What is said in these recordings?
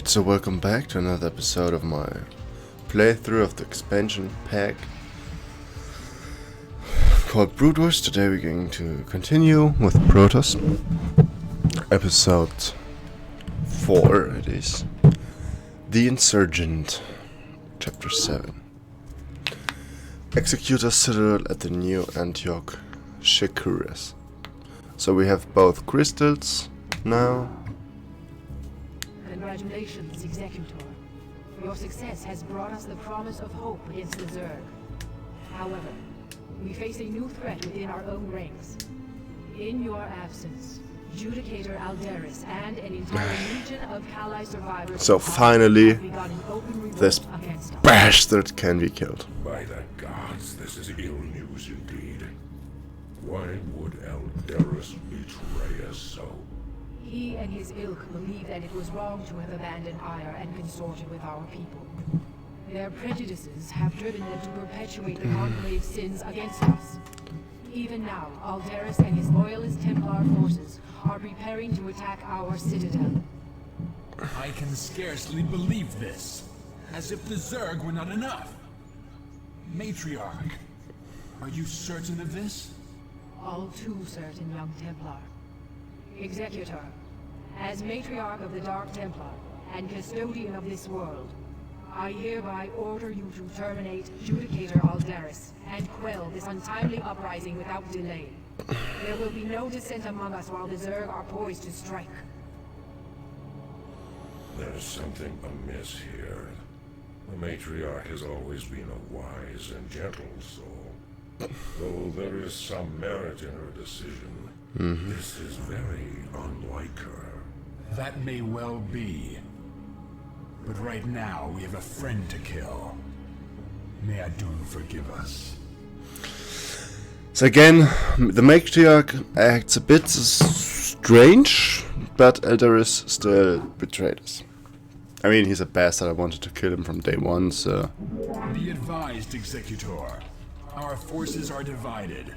Alright, so welcome back to another episode of my playthrough of the expansion pack called Broodwars. Today we're going to continue with Protos. Episode 4 it is. The Insurgent, Chapter 7. Execute a citadel at the new Antioch Shikuras. So we have both crystals now. Congratulations, Executor. Your success has brought us the promise of hope against the Zerg. However, we face a new threat within our own ranks. In your absence, Judicator Alderis and an entire legion of Kali survivors So finally, have begun an open revolt this against us. bastard can be killed. By the gods, this is ill news indeed. Why would Alderis betray us so? He and his ilk believe that it was wrong to have abandoned Ire and consorted with our people. Their prejudices have driven them to perpetuate the Conclave's sins against us. Even now, Alderis and his loyalist Templar forces are preparing to attack our citadel. I can scarcely believe this. As if the Zerg were not enough. Matriarch, are you certain of this? All too certain, young Templar. Executor, as Matriarch of the Dark Templar and Custodian of this world, I hereby order you to terminate Judicator Alderis and quell this untimely uprising without delay. There will be no dissent among us while the Zerg are poised to strike. There's something amiss here. The matriarch has always been a wise and gentle soul. Though there is some merit in her decision, this is very unlike her. That may well be. But right now, we have a friend to kill. May Adun forgive us. So again, the matriarch acts a bit strange, but Alderis still betrayed us. I mean, he's a bastard. I wanted to kill him from day one, so... Be advised, Executor. Our forces are divided.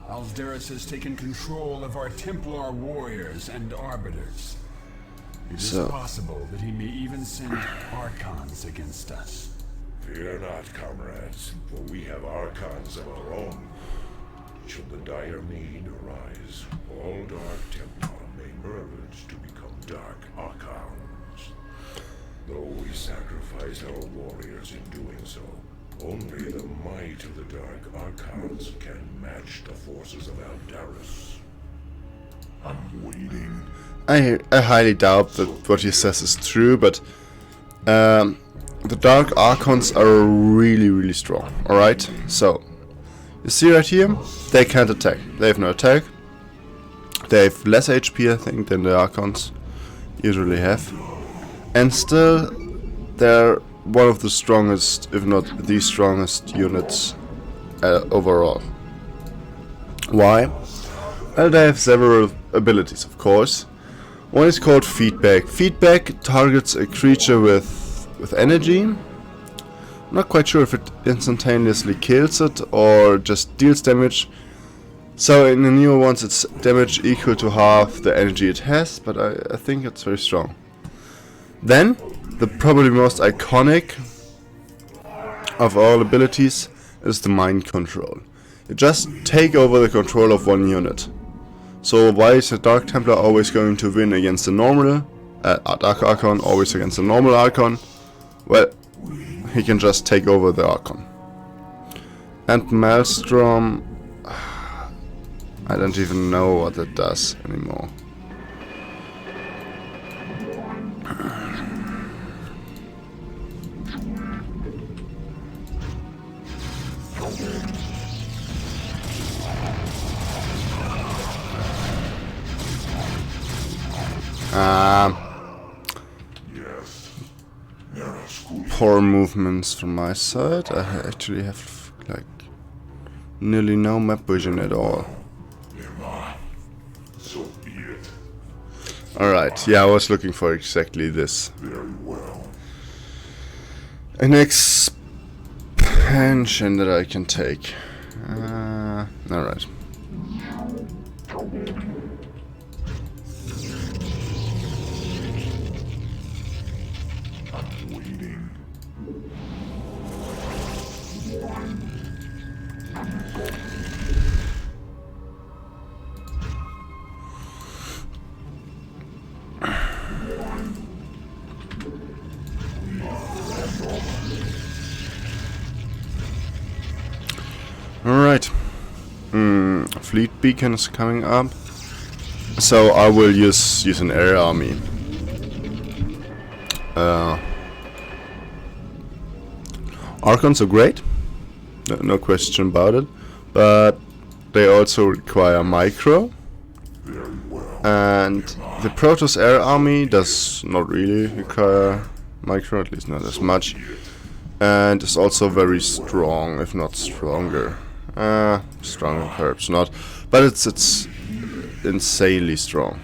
Alderis has taken control of our Templar warriors and arbiters. It is possible that he may even send Archons against us. Fear not, comrades, for we have Archons of our own. Should the dire need arise, all Dark Templar may merge to become Dark Archons. Though we sacrifice our warriors in doing so, only the might of the Dark Archons can match the forces of Alderis. I'm waiting. I highly doubt that what he says is true, but the Dark Archons are really strong, alright? So, you see right here, they can't attack. They have no attack. They have less HP, I think, than the Archons usually have. And still, they're one of the strongest, if not the strongest units overall. Why? Well, they have several abilities, of course. One is called Feedback. Feedback targets a creature with energy. I'm not quite sure if it instantaneously kills it or just deals damage. So in the newer ones it's damage equal to half the energy it has, but I think it's very strong. Then, the probably most iconic of all abilities is the mind control. You just take over the control of one unit. So why is a Dark Templar always going to win against a normal Dark Archon, always against a normal Archon? Well, he can just take over the Archon. And Maelstrom, I don't even know what it does anymore. Poor movements from my side. I actually have like nearly no map vision at all. So be it. Alright, yeah, I was looking for exactly this. Very well. An expansion that I can take. Alright. Alright. Fleet beacon is coming up. So I will use an air army. Archons are great. No question about it. But they also require micro. And the Protos air army does not really require micro, at least not as much. And is also very strong, if not stronger. Stronger perhaps not, but it's insanely strong.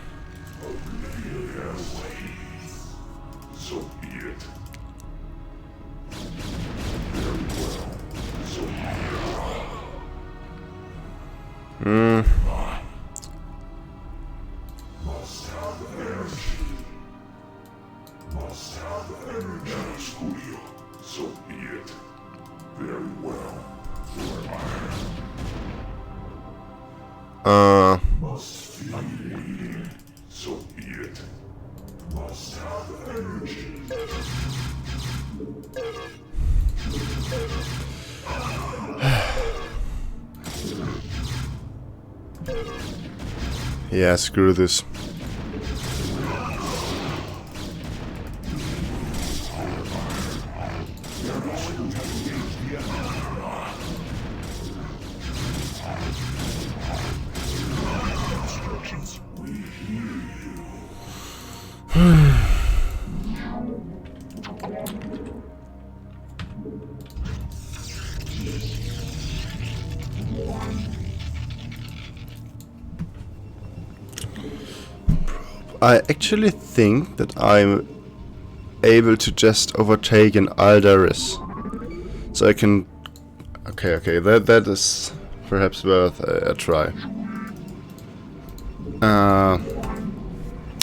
Yeah, screw this. I actually think that I'm able to just overtake an Aldaris. So I can... Okay, that is perhaps worth a try.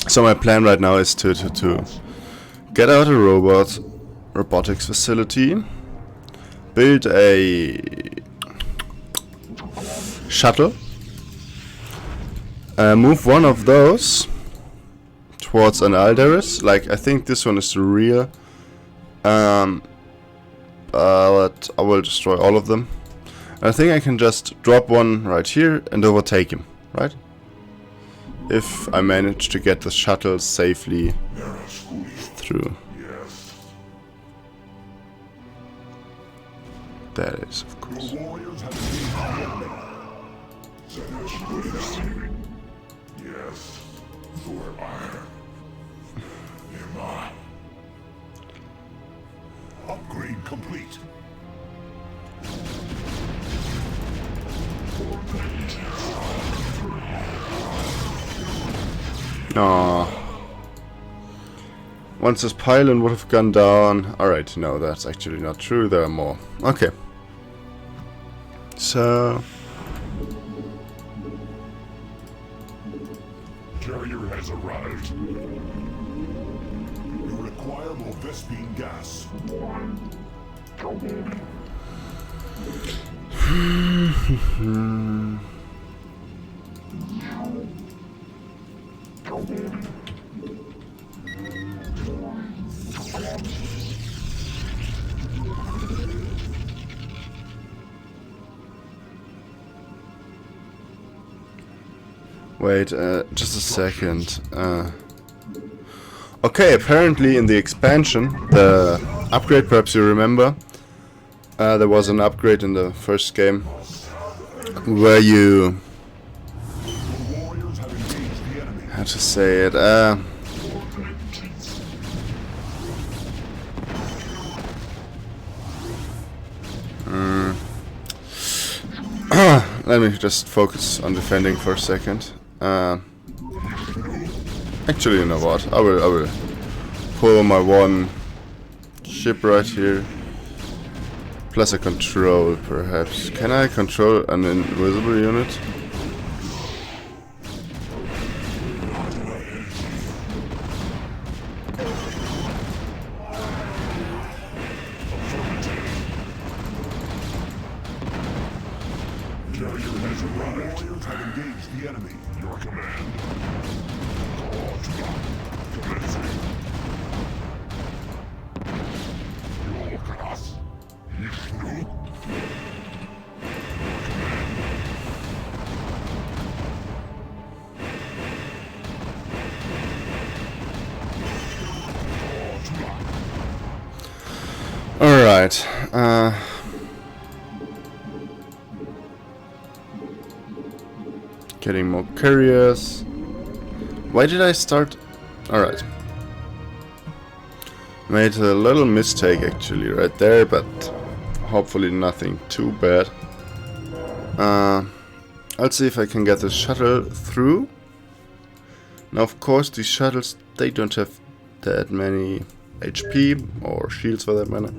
So my plan right now is to get out a robotics facility, build a shuttle, move one of those towards an Aldaris. Like, I think this one is the rear. But I will destroy all of them. I think I can just drop one right here and overtake him, right? If I manage to get the shuttle safely through. That is, of course. Yes, for iron. Upgrade complete. Aww. Once this pylon would have gone down... Alright, no, that's actually not true. There are more. Okay. So... Carrier has arrived. You require more Vespine gas. Wait, just a second. Okay, apparently in the expansion, the upgrade, perhaps you remember, there was an upgrade in the first game where you... how to say it? Let me just focus on defending for a second. Actually, you know what? I will pull my one ship right here. Plus a control, perhaps. Can I control an invisible unit? warriors have engaged the enemy. Your command. Commencing. Your class. Alright. Getting more couriers. Why did I start? Alright. Made a little mistake actually right there, but hopefully nothing too bad. I'll see if I can get the shuttle through. Now of course these shuttles, they don't have that many HP or shields for that matter.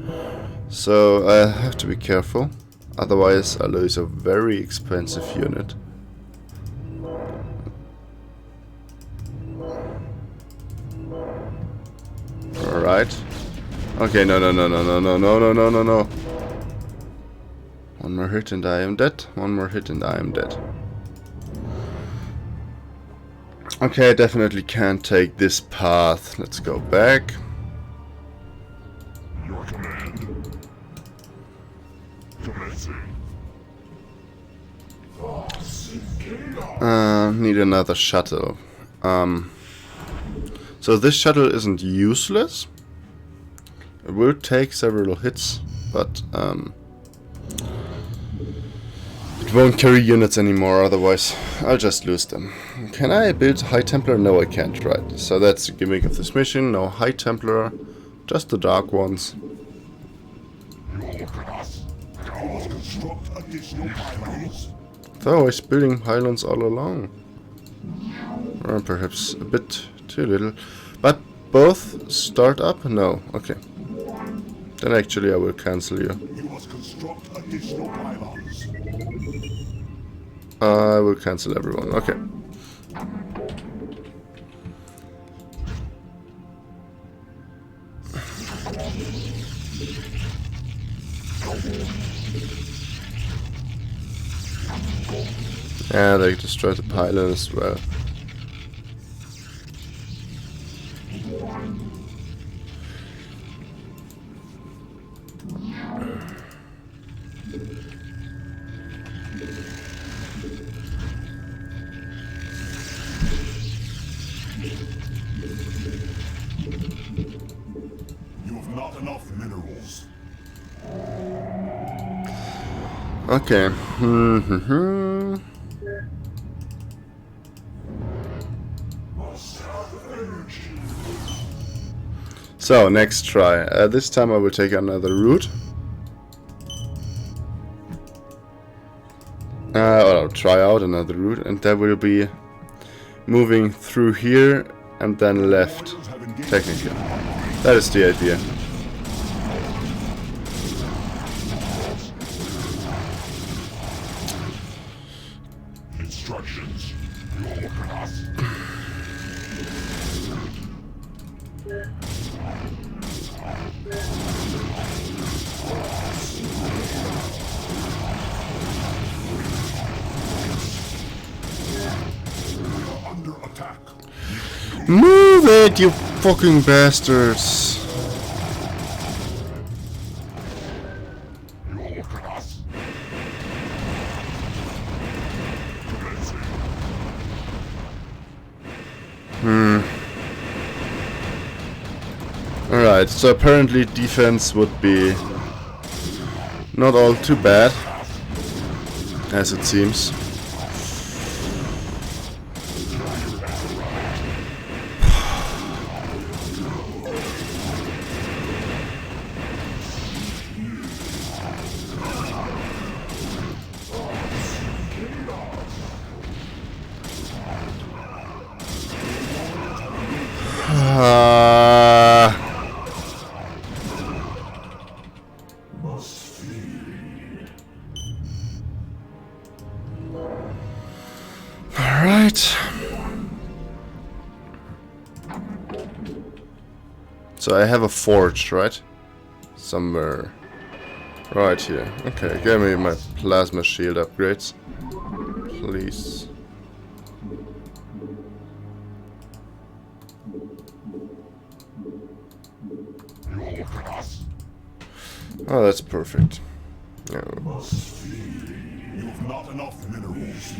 So I have to be careful. Otherwise I'll lose a very expensive unit. Alright. Okay, no. One more hit and I am dead. One more hit and I am dead. Okay, I definitely can't take this path. Let's go back. Your command. Commencing. Need another shuttle. So this shuttle isn't useless. It will take several hits, but it won't carry units anymore, otherwise I'll just lose them. Can I build High Templar? No, I can't, right. So that's the gimmick of this mission. No High Templar, just the Dark ones. Though I was building pylons all along. Or perhaps a bit too little. But both start up? No, okay. Then actually I will cancel you. You must construct additional pylons. I will cancel everyone, okay. Yeah, they destroyed the pylon as well. You have not enough minerals. Okay. So, next try. This time I will take another route. I'll try out another route, and that will be moving through here and then left, technically. That is the idea. Instructions. Under attack. Move it, you fucking bastards! Alright, so apparently defense would be not all too bad, as it seems. Alright. So I have a forge, right? Somewhere. Right here. Okay, give me my plasma shield upgrades. please. Oh, that's perfect. No. You've not enough minerals.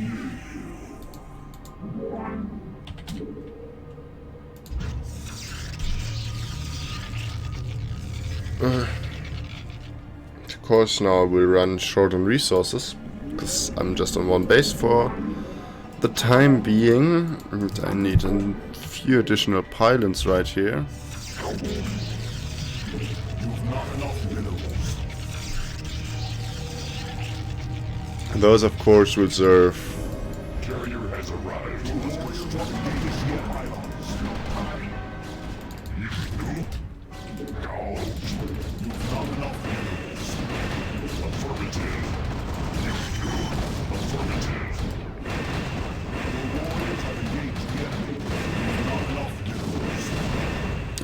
Of course, now we'll run short on resources, because I'm just on one base for the time being, and I need a few additional pylons right here. You've not enough minerals. And those, of course, will serve. Carrier has arrived.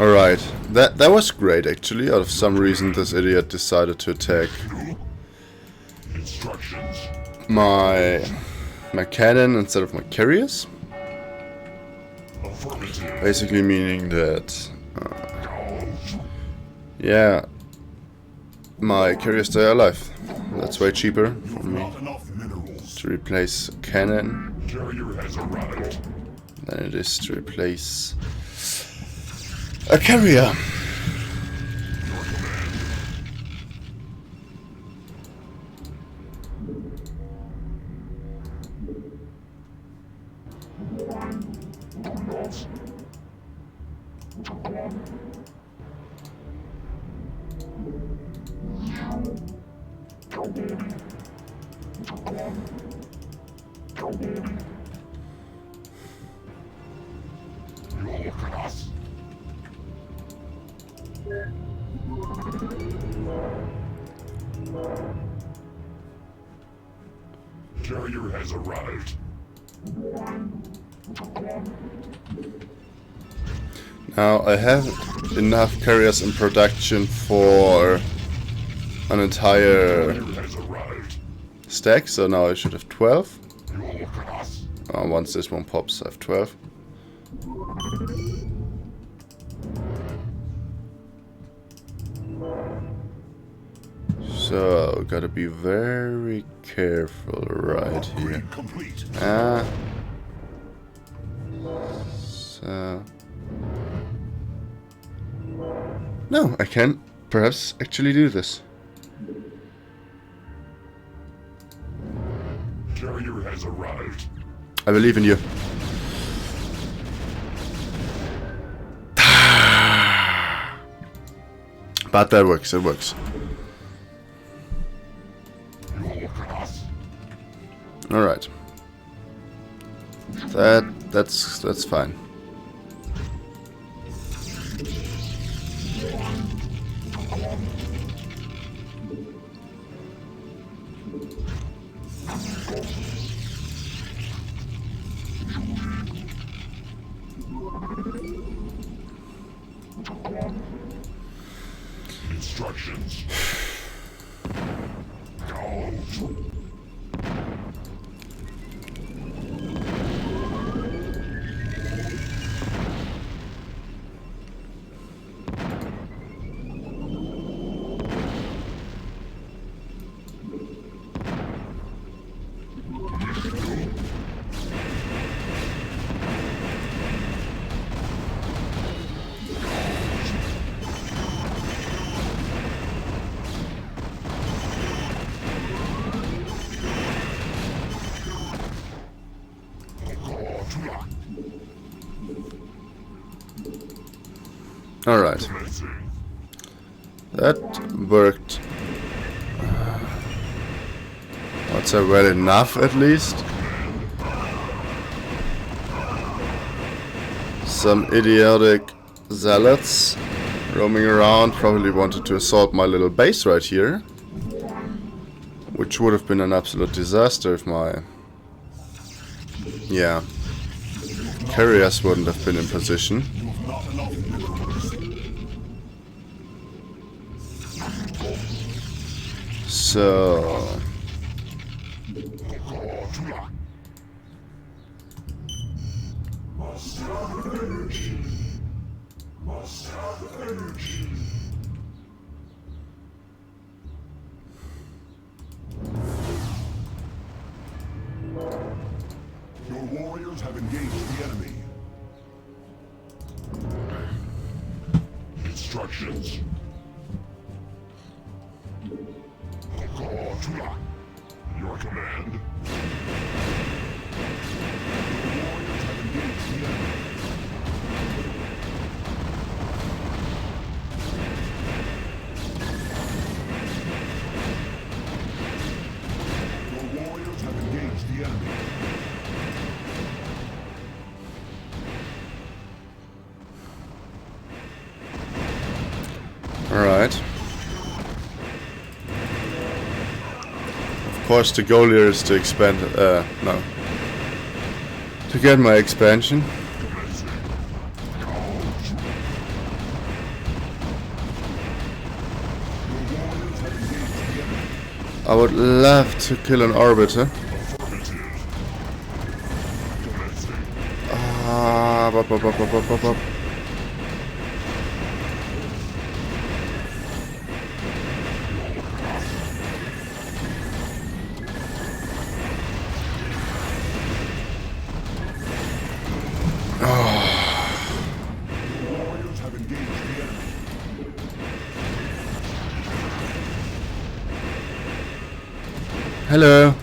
Alright, that was great actually. Out of some reason this idiot decided to attack Instructions. my cannon instead of my carriers. Affirmative. Basically meaning that yeah, my carriers stay alive. That's way cheaper for me Not enough minerals. to replace a cannon Carrier has arrived. than it is to replace a carrier. Carrier has arrived. Now I have enough carriers in production for an entire Has arrived. stack, so now I should have 12. Once this one pops, I have 12. So, gotta be very careful right here. Upgrade complete. So... No, I can perhaps actually do this. Carrier has arrived. I believe in you. But that works, it works. Alright. That's fine. Instructions. Go. Alright. That worked. I'd say well enough at least. Some idiotic zealots roaming around probably wanted to assault my little base right here. Which would have been an absolute disaster if my... yeah. Carriers wouldn't have been in position. So... Your warriors have engaged the enemy. Instructions. Your command. Your warriors have engaged the enemy. Your warriors have engaged the enemy. Alright. Of course the goal here is to expand, no. To get my expansion. I would love to kill an Arbiter. Ah, bop, bop, bop, bop, bop, bop. Hello.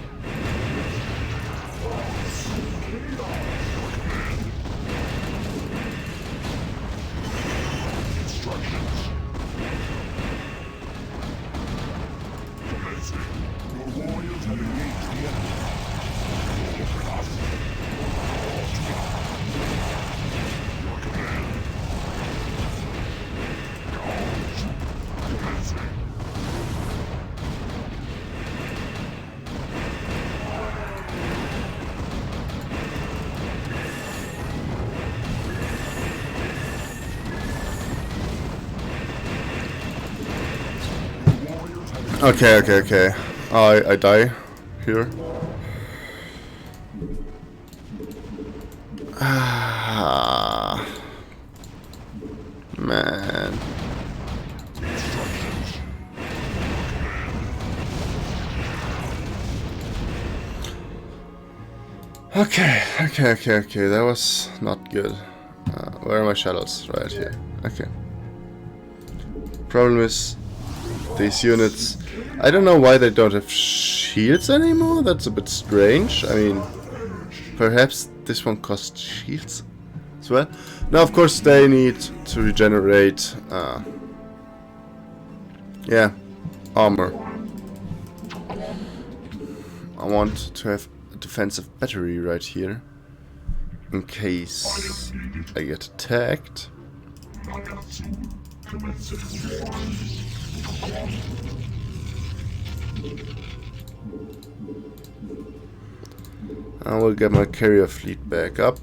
Okay. I die here. Ah, man. Okay. That was not good. Where are my shadows? Right here. Okay. Problem is, these units, I don't know why they don't have shields anymore. That's a bit strange. I mean, perhaps this one costs shields as well. Now, of course, they need to regenerate. Yeah, armor. I want to have a defensive battery right here in case I get attacked. I will get my carrier fleet back up.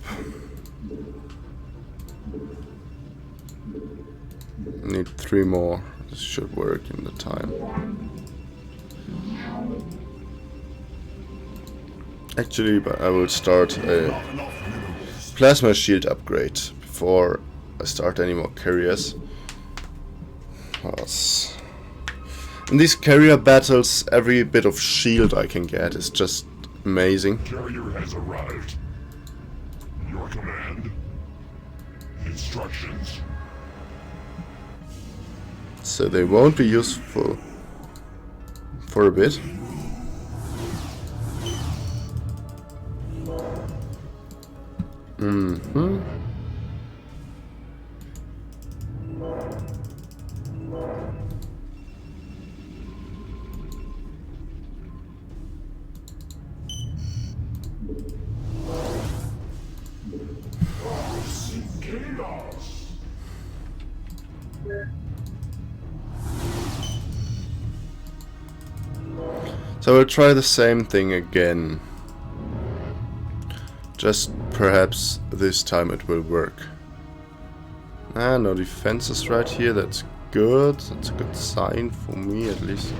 Need 3 more. This should work in the time. Actually, but I will start a plasma shield upgrade before I start any more carriers. In these carrier battles, every bit of shield I can get is just amazing. Carrier has arrived. Your command. Instructions. So they won't be useful for a bit. So we'll try the same thing again. Just perhaps this time it will work. Ah, no defenses right here, that's good. That's a good sign for me at least.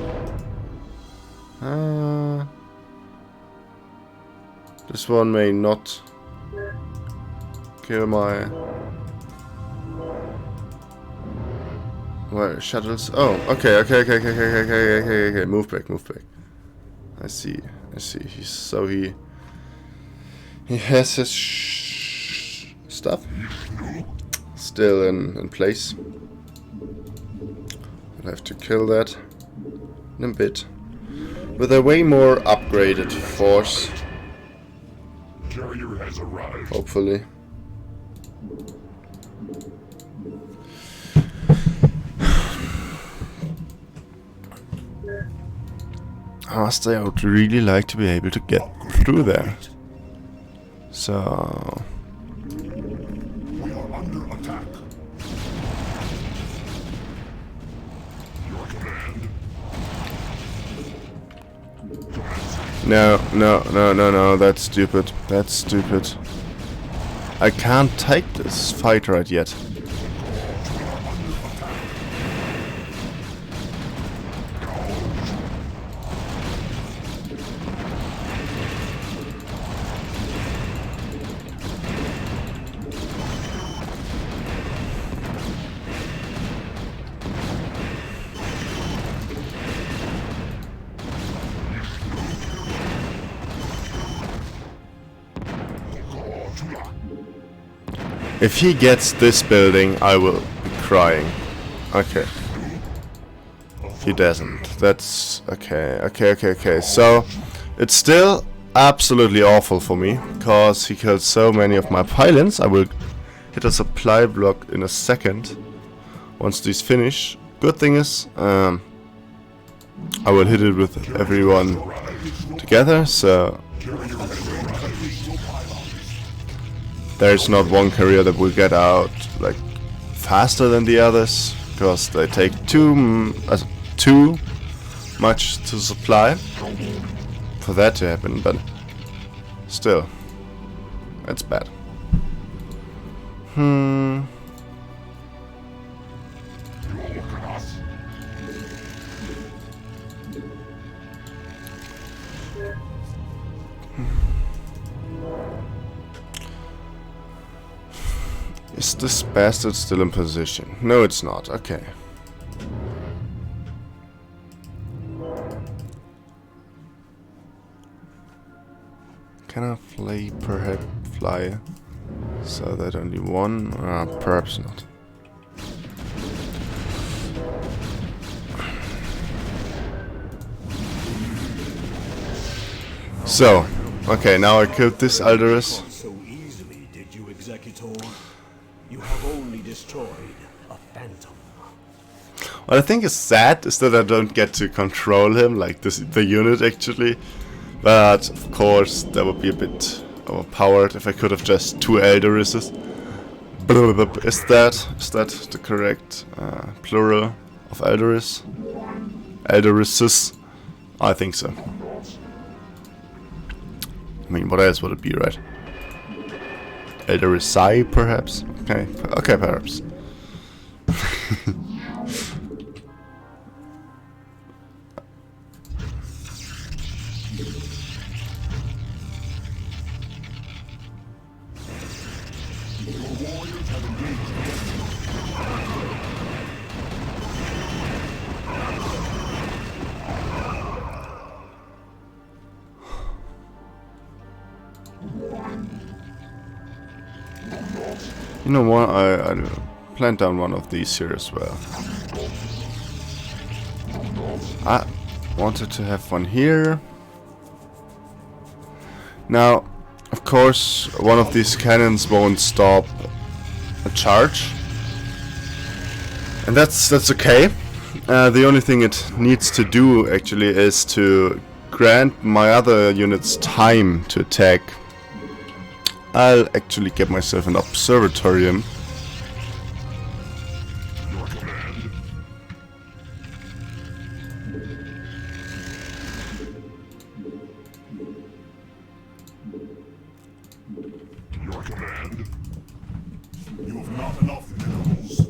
This one may not kill my... Where shuttles? Oh, okay. Move back. I see. He has his stuff still in place. I'll have to kill that in a bit with a way more upgraded force. Carrier has arrived. Hopefully. Honestly, I would really like to be able to get through there. So... We are under attack. Your command. No, that's stupid. I can't take this fight right yet. If he gets this building, I will be crying. Okay. He doesn't. That's... Okay. So, it's still absolutely awful for me, because he killed so many of my pylons. I will hit a supply block in a second, once these finish. Good thing is, I will hit it with everyone together, so... There's not one carrier that will get out like faster than the others, because they take too much to supply for that to happen. But still, it's bad. Is this bastard still in position? No, it's not. Okay. Can I fly so that only one? Perhaps not. So, okay, now I killed this Alderus. So easily did you, Executor? You have only destroyed a phantom. What I think is sad is that I don't get to control him, like the unit actually. But of course, that would be a bit overpowered if I could have just two Elderuses. Is that the correct plural of Elderus? Elderuses? I think so. I mean, what else would it be, right? Elderusai, perhaps? Okay, perhaps. You know what, I planned down one of these here as well. I wanted to have one here. Now, of course, one of these cannons won't stop a charge. And that's okay. The only thing it needs to do actually is to grant my other units time to attack. I'll actually get myself an observatorium. Your command. Your command. You have not enough minerals.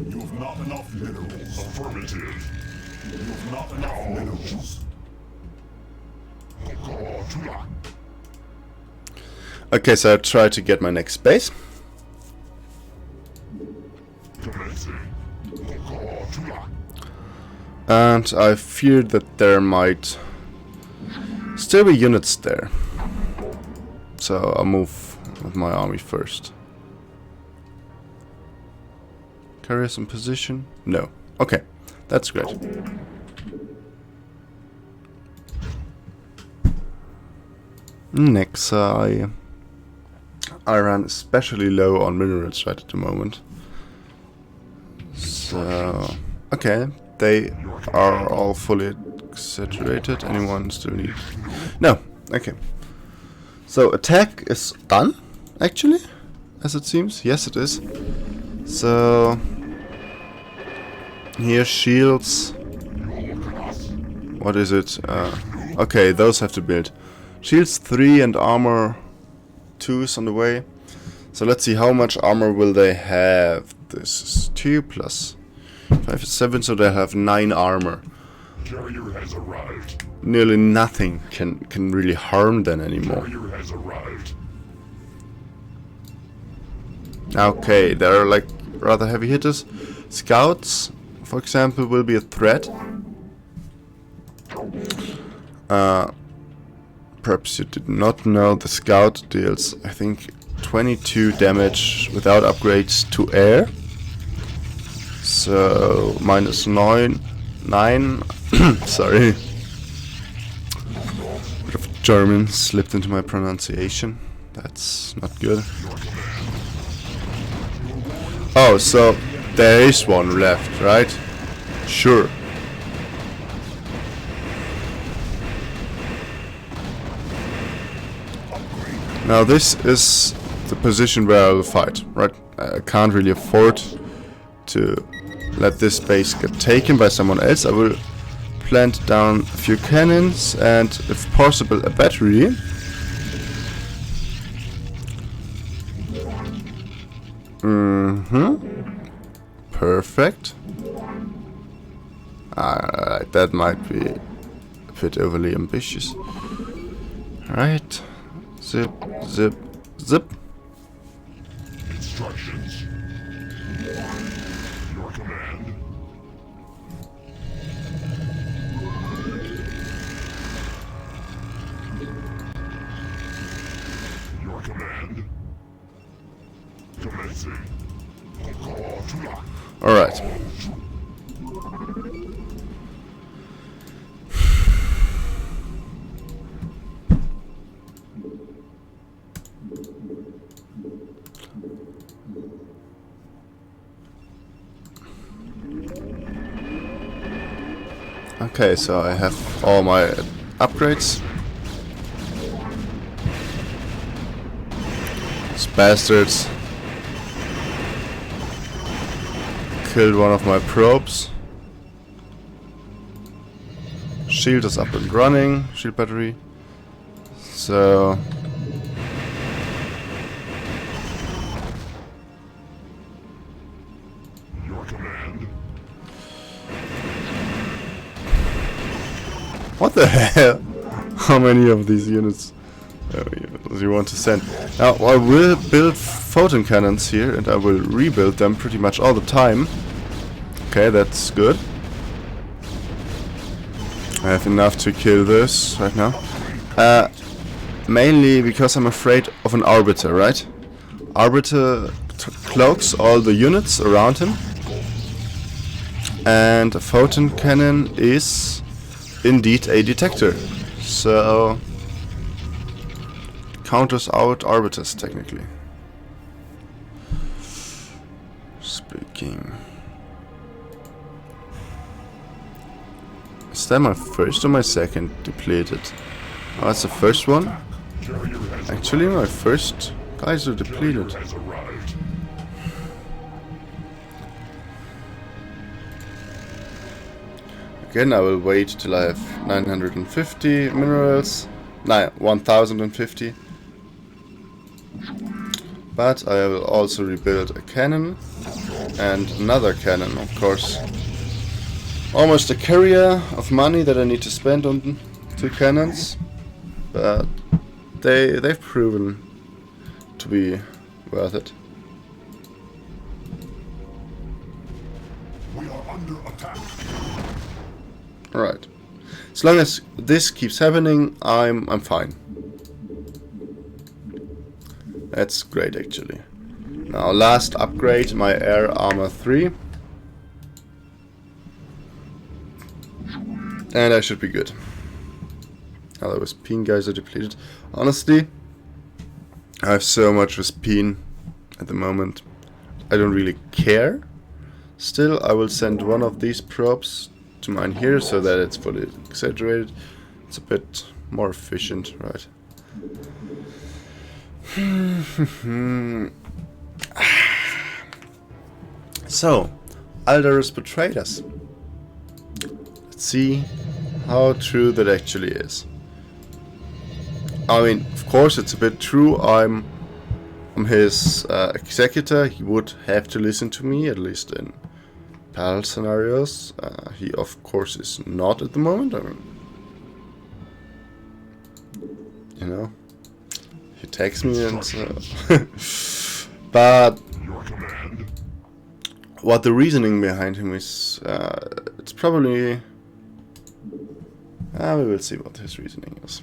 You have not enough minerals. Affirmative. You have not enough minerals. Okay, so I'll try to get my next base. Commencing. And I fear that there might still be units there. So I'll move with my army first. Carriers in position? No. Okay, that's great. Next, I ran especially low on minerals right at the moment. So, okay, they are all fully saturated. Anyone still need? No. Okay. So attack is done, actually, as it seems. Yes, it is. So here shields. What is it? Okay, those have to build. Shields 3 and armor 2 is on the way. So let's see how much armor will they have. This is 2 plus 5 is 7, so they'll have 9 armor. Carrier has arrived. Nearly nothing can really harm them anymore. Carrier has arrived. Okay, they're like rather heavy hitters. Scouts, for example, will be a threat. Perhaps you did not know the scout deals, I think, 22 damage without upgrades to air. So minus 9. Sorry. Bit of German slipped into my pronunciation. That's not good. Oh, so there is one left, right? Sure. Now this is the position where I will fight, right? I can't really afford to let this base get taken by someone else. I will plant down a few cannons and, if possible, a battery. Perfect. Alright, that might be a bit overly ambitious. Alright. Zip, zip, zip. Instructions. Your command. Your command. Commencing. Alright. Okay, so I have all my upgrades. These bastards killed one of my probes. Shield is up and running, shield battery. So Your command. what the hell? How many of these units you want to send? Now I will build photon cannons here, and I will rebuild them pretty much all the time. Okay, that's good. I have enough to kill this right now. Mainly because I'm afraid of an arbiter, right? Arbiter cloaks all the units around him. And a photon cannon is indeed a detector. So counters out arbiters technically. Speaking. Is that my first or my second depleted? Oh, that's the first one. Actually, my first guys are depleted. Has arrived. Again, I will wait till I have 950 minerals. 1050. But I will also rebuild a cannon and another cannon, of course. Almost a carrier of money that I need to spend on 2 cannons, but they've proven to be worth it. We are under attack. Alright. As long as this keeps happening, I'm fine. That's great, actually. Now, last upgrade, my air armor 3. And I should be good. Now, those Peen guys are depleted. Honestly, I have so much with Peen at the moment. I don't really care. Still, I will send one of these probes to mine here so that it's fully exaggerated. It's a bit more efficient, right? So, Aldarus betrayed us. Let's see how true that actually is. I mean, of course it's a bit true. I'm his executor. He would have to listen to me, at least in PAL scenarios. He of course is not at the moment. I mean, you know, he takes me and but what the reasoning behind him is, it's probably we will see what his reasoning is.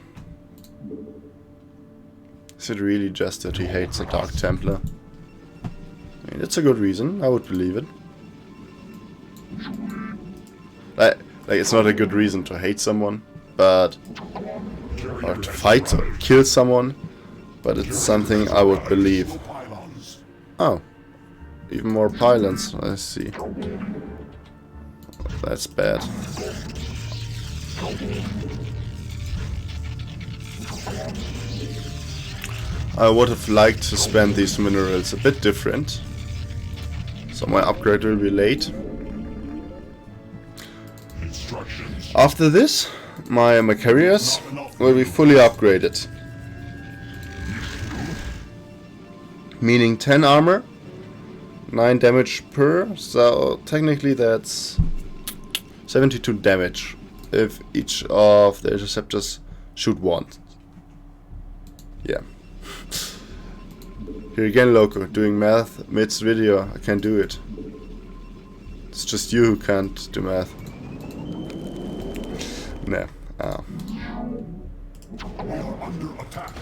Is it really just that he hates a Dark Templar? I mean, it's a good reason. I would believe it. Like it's not a good reason to hate someone, but or to fight or kill someone, but it's something I would believe. Oh, even more pylons. I see. That's bad. I would have liked to spend these minerals a bit different, so my upgrade will be late. After this, my carriers will be fully upgraded, meaning 10 armor, 9 damage per, so technically that's 72 damage if each of the interceptors shoot once. Yeah. Here again, Loco, doing math midst video. I can't do it. It's just you who can't do math. No. We are under attack.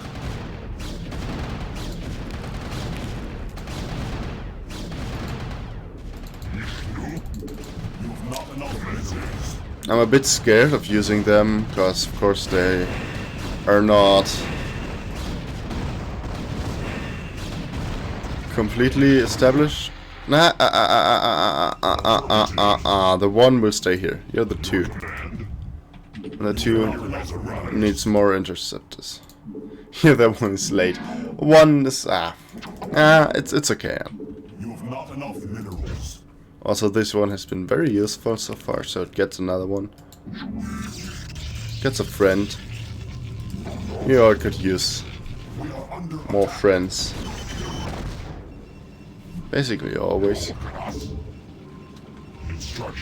You've not enough minerals. I'm a bit scared of using them because, of course, they are not completely established. Nah, the one will stay here. You're the 2. And the 2 needs more interceptors. Here, that one is late. One is it's okay. You have not enough minerals. Also, this one has been very useful so far, so it gets another one. Gets a friend. You all could use more friends. Basically, always.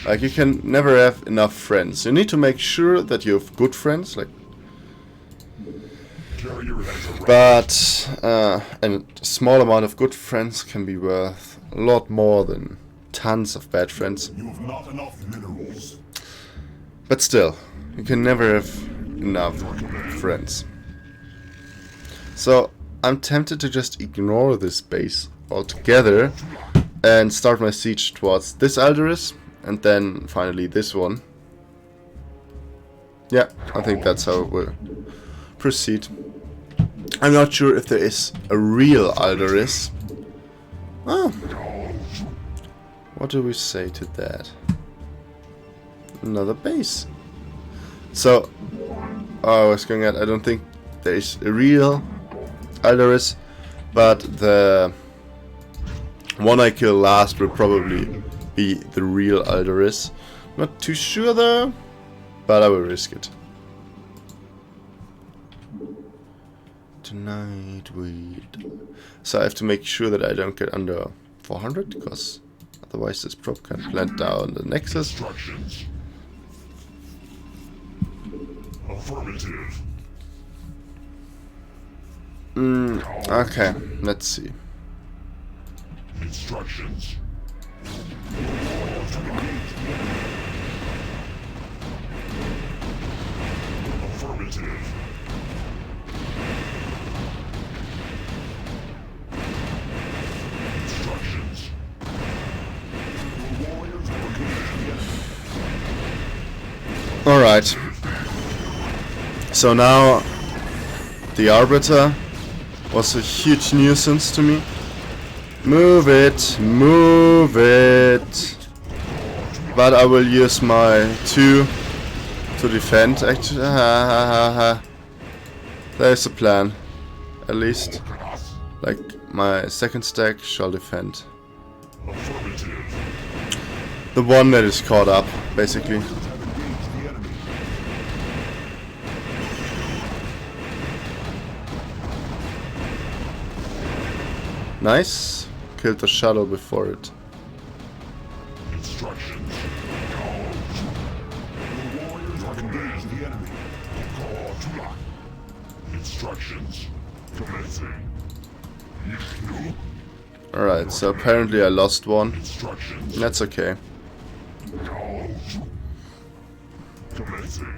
Like, you can never have enough friends. You need to make sure that you have good friends, like. But and a small amount of good friends can be worth a lot more than tons of bad friends. You have not enough minerals. But still, you can never have enough friends. So I'm tempted to just ignore this base altogether and start my siege towards this Aldarus and then finally this one. Yeah, I think that's how it will proceed. I'm not sure if there is a real Aldarus. Oh. What do we say to that? Another base. So, I was going at, I don't think there is a real Aldarus, but the one I kill last will probably be the real Aldarus. Not too sure though, but I will risk it. Tonight so I have to make sure that I don't get under 400, because otherwise this probe can plant down the Nexus. Affirmative. Okay, let's see. Instructions. Affirmative. Instructions. The warriors have engaged the enemy. Alright. So now the Arbiter was a huge nuisance to me. Move it, move it. But I will use my 2 to defend. Actually, there's a plan. At least, like my second stack shall defend. The one that is caught up, basically. Nice. Killed the shadow before it. Instructions. The warriors have engaged the enemy. Call to lock. Instructions. Commencing. Alright, so apparently I lost one. Instructions. That's okay. Call. Commencing.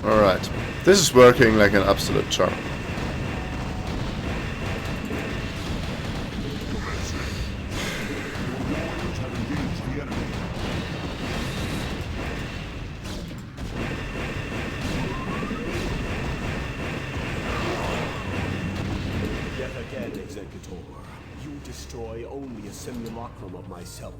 Alright. This is working like an absolute charm. Yet again, Executor, you destroy only a simulacrum of myself.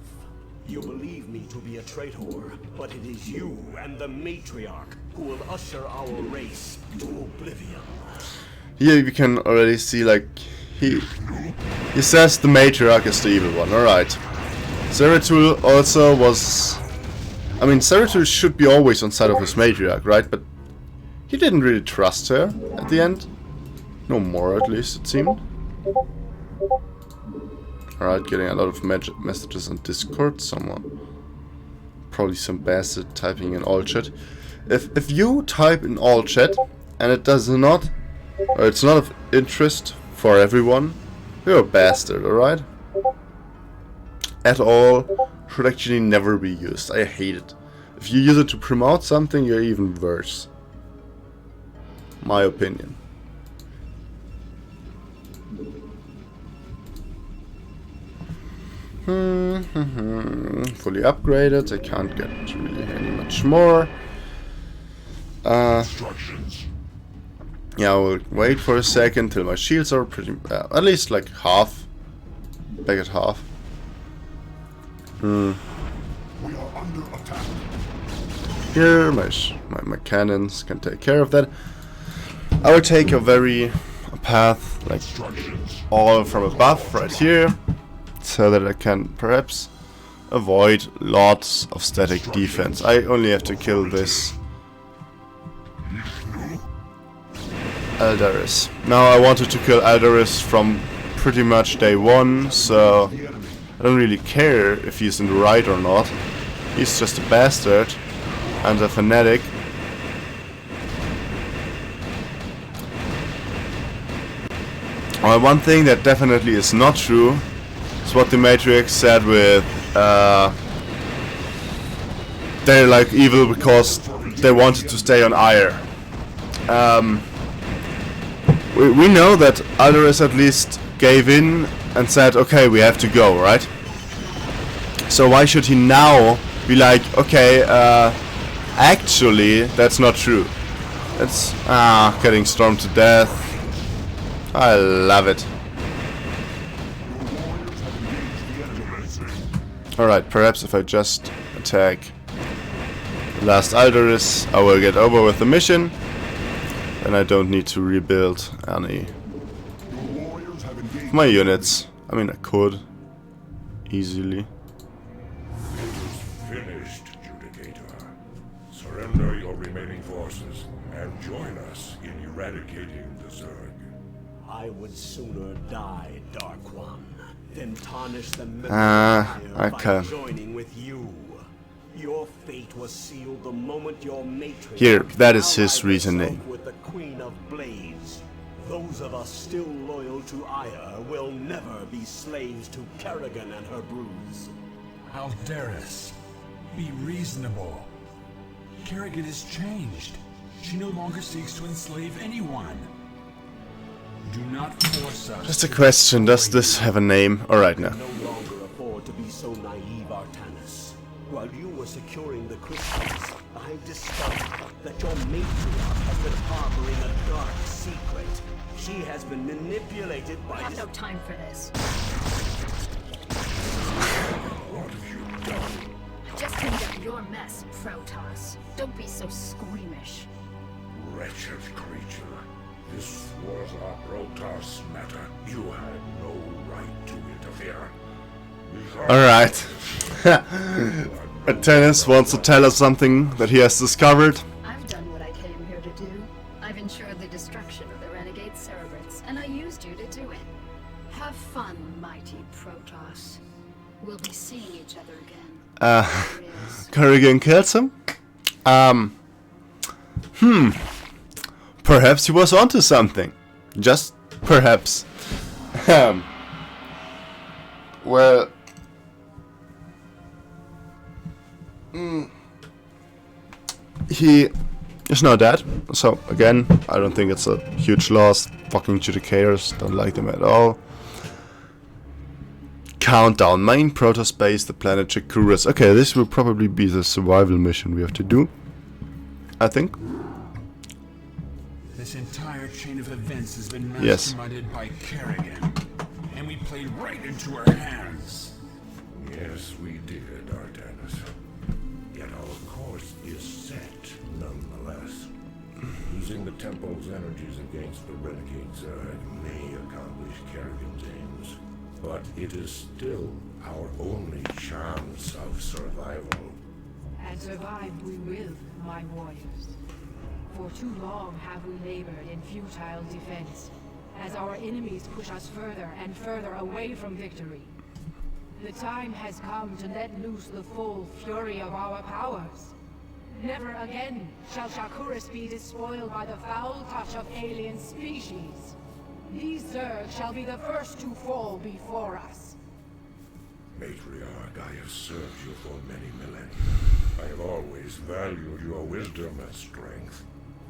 You believe me to be a traitor, but it is you and the Matriarch who will usher our race to oblivion. Here you can already see, like, he says the Matriarch is the evil one. Alright. Zeratul also was... I mean, Zeratul should be always on side of his Matriarch, right? But he didn't really trust her at the end. No more, at least, it seemed. Alright, getting a lot of messages on Discord. Someone, probably some bastard typing in all chat. If you type in all chat and it does not, or it's not of interest for everyone, you're a bastard, alright? At all, should actually never be used. I hate it. If you use it to promote something, you're even worse. My opinion. Fully upgraded. I can't get really any much more. Yeah, I will wait for a second till my shields are pretty, at least like half. Back at half. We are under attack. Here, my cannons can take care of that. I will take a path like all from above right here, so that I can perhaps avoid lots of static defense. I only have to kill this Aldaris. Now I wanted to kill Aldaris from pretty much day one, so I don't really care if he's in the right or not. He's just a bastard and a fanatic. Well, one thing that definitely is not true is what the Matrix said with they're like evil because they wanted to stay on Ire. We know that Aldaris at least gave in and said, okay, we have to go, right? So why should he now be like, okay, actually, that's not true. It's, getting stormed to death. I love it. Alright, perhaps if I just attack last Aldaris, I will get over with the mission. And I don't need to rebuild any of my units. I mean, I could easily. It is finished, Judicator. Surrender your remaining forces and join us in eradicating the Zerg. I would sooner die, Dark One, than tarnish the memory okay. by joining with you. Your fate was sealed the moment your matriarch Here, that is his allied reasoning. herself with the Queen of Blades. Those of us still loyal to Aya will never be slaves to Kerrigan and her brood. Alderis, be reasonable. Kerrigan has changed. She no longer seeks to enslave anyone. Do not force us. Just a question, does this have a name? Alright, now. No longer afford to be so naive, Artanis. While you were securing the crystals, I discovered that your matriarch has been harboring a dark secret. She has been manipulated by I have no time for this. What have you done? Just cleaned up your mess, Protos. Don't be so squeamish. Wretched creature. This was a Protos matter. You had no right to interfere. Alright. Tennis wants to tell us something that he has discovered. I've done what I came here to do. I've ensured the destruction of the renegade Cerebrits, and I used you to do it. Have fun, mighty Protos. We'll be seeing each other again. There it is. Kerrigan kills him? Perhaps he was onto something. Just perhaps. Well... He is not dead, so again, I don't think it's a huge loss. Fucking GTKers, don't like them at all. Countdown, main Protoss base, the planet Chikuras. Okay, this will probably be the survival mission we have to do, I think. This entire chain of events has been Yes. masterminded by Kerrigan, and we played right into her hands. Yes, we did, Artanis. Yet our course is set, nonetheless. Using the Temple's energies against the Renegade Zerg may accomplish Kerrigan's aims, but it is still our only chance of survival. And survive we will, my warriors. For too long have we labored in futile defense, as our enemies push us further and further away from victory. The time has come to let loose the full fury of our powers. Never again shall Shakuras be despoiled by the foul touch of alien species. These Zerg shall be the first to fall before us. Matriarch, I have served you for many millennia. I have always valued your wisdom and strength.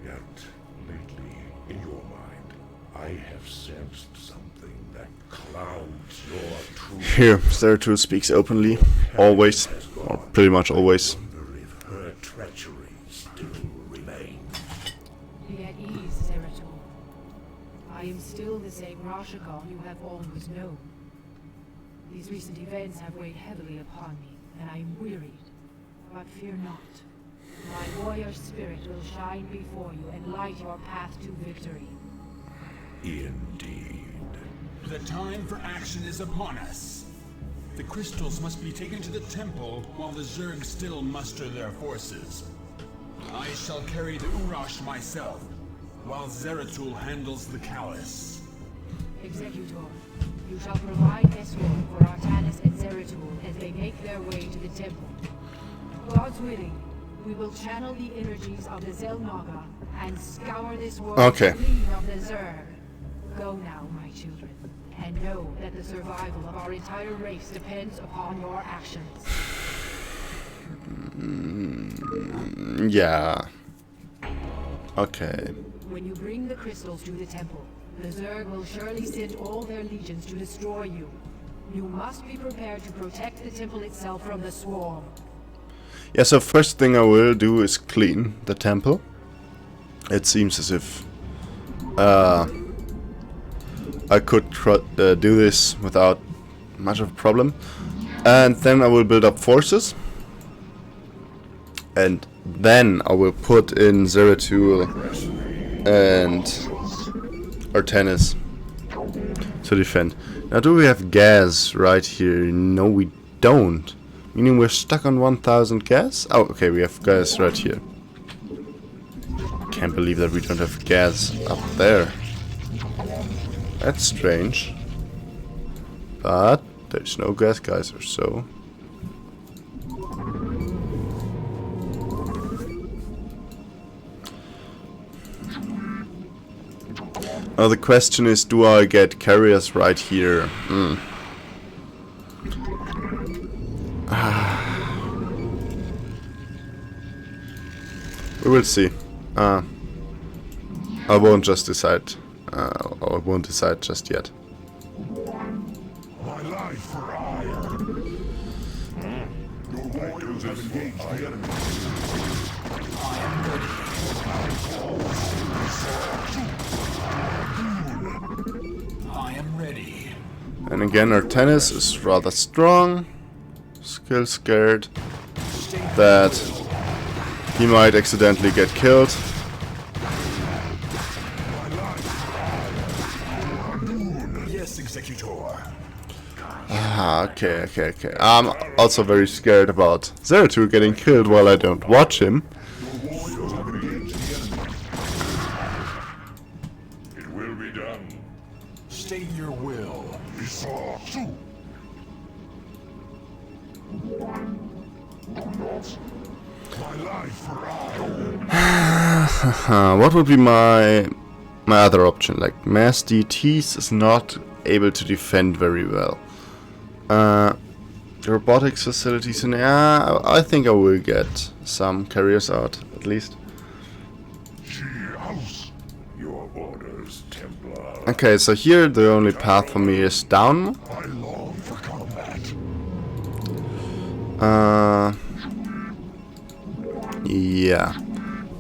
Yet, lately, in your mind, I have sensed something that clouds your truth. Here, Zeratul speaks openly, always, or pretty much always. I wonder if her treachery still remains. Be at ease, Zeratul. I am still the same Rashagon you have always known. These recent events have weighed heavily upon me, and I am wearied. But fear not. My warrior spirit will shine before you and light your path to victory. Indeed. The time for action is upon us. The crystals must be taken to the temple while the Zerg still muster their forces. I shall carry the Urash myself, while Zeratul handles the Callus. Executor, you shall provide escort for Artanis and Zeratul as they make their way to the temple. God's willing, we will channel the energies of the Zelnaga and scour this world clean of the Zerg. Go now, my children, and know that the survival of our entire race depends upon your actions. Yeah. Okay. When you bring the crystals to the temple, the Zerg will surely send all their legions to destroy you. You must be prepared to protect the temple itself from the swarm. Yeah, so first thing I will do is clean the temple. It seems as if I could do this without much of a problem. And then I will build up forces. And then I will put in Zeratul and Artanis to defend. Now, do we have gas right here? No, we don't. Meaning we're stuck on 1000 gas? Oh, okay, we have gas right here. can't believe that we don't have gas up there. That's strange. But there's no gas geyser, so... Now the question is, do I get carriers right here? We will see. I won't just decide. I won't decide just yet. My life for hire. Your warriors have engaged the enemy. I am ready. And again, our tennis is rather strong. Still scared that he might accidentally get killed. Yes, Executor. Okay. I'm also very scared about Zeratul getting killed while I don't watch him. It will be done. State your will. My life for hire. What would be my other option? Like, Mass DTs is not able to defend very well. The robotics facilities, and I think I will get some carriers out, at least. Your orders, Templar. Okay, so here the only path for me is down. I long for combat. Yeah.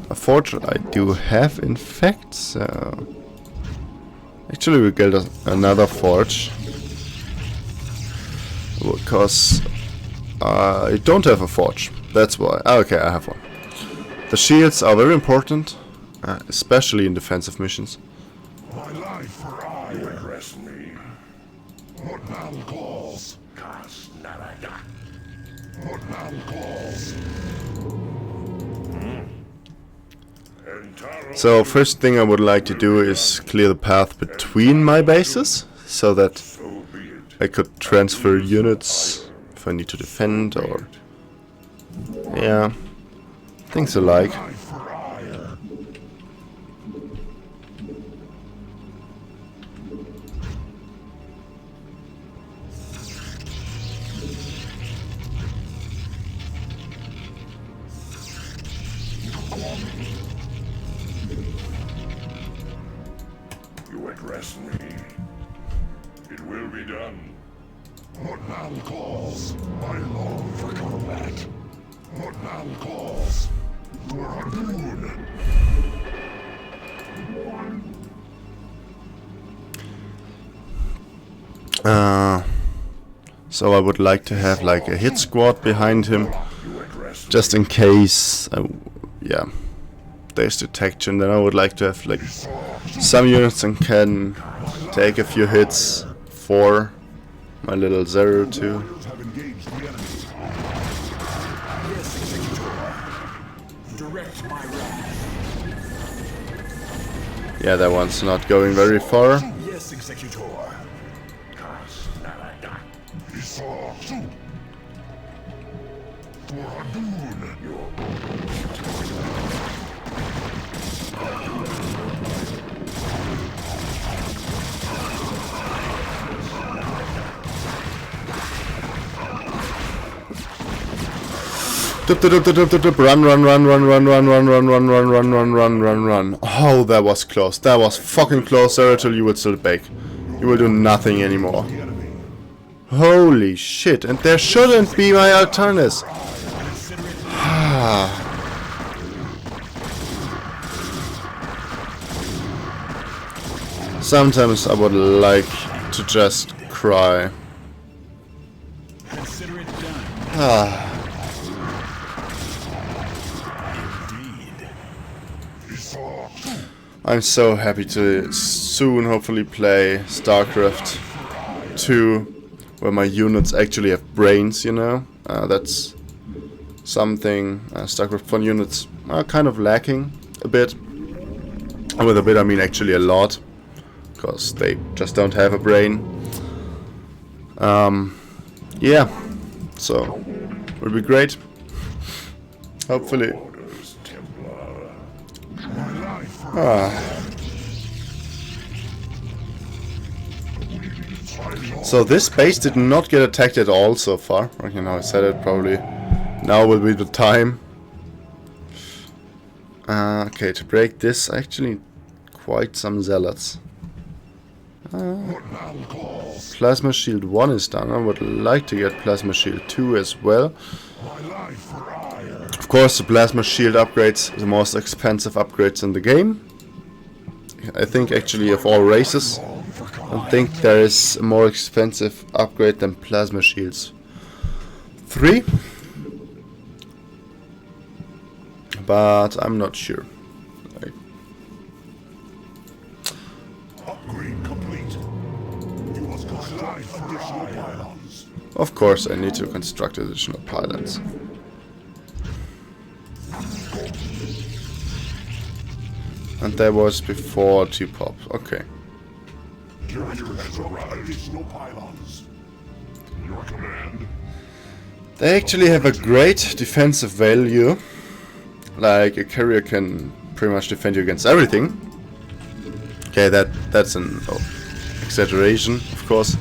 A forge I do have, in fact, so... Actually, we get another forge. Because I don't have a forge. That's why. Okay, I have one. The shields are very important, especially in defensive missions. My life for hire. You address me. What battle calls? Kas Narada. What battle calls? So first thing I would like to do is clear the path between my bases, so that I could transfer units if I need to defend, or... yeah, things alike. You address me. It will be done. What battle calls? I long for combat. What battle calls? For Harpoon. So I would like to have like a hit squad behind him, just in case, yeah, there's detection. Then I would like to have like some units that can take a few hits for my little Zero too. Have engaged the enemy. Yes, Executor. Direct my wrath. Yeah, that one's not going very far. Yes, Executor. Kas Narada. For Harpoon. Your Run. Oh, that was close. That was fucking close. Zeratul, you would still bake. You will do nothing anymore. Holy shit. And there shouldn't be my alternatives. Sometimes I would like to just cry. Consider it done. I'm so happy to soon hopefully play Starcraft 2, where my units actually have brains, you know? That's something Starcraft 1 units are kind of lacking a bit. And with a bit I mean actually a lot, because they just don't have a brain. Yeah, so would be great. Hopefully. So this base did not get attacked at all so far. Okay, now I said it, probably now will be the time. Okay, to break this, actually quite some zealots. Plasma Shield 1 is done. I would like to get Plasma Shield 2 as well. Of course, the Plasma Shield upgrades the most expensive upgrades in the game. I think actually of all races. I think there is a more expensive upgrade than Plasma Shields 3. But I'm not sure. Upgrade complete. You must construct additional pylons. Of course, I need to construct additional pylons. And that was before T-pop. Okay. Additional pylons. Your command. They actually have a great defensive value. Like a carrier can pretty much defend you against everything. Okay, that's an exaggeration, of course,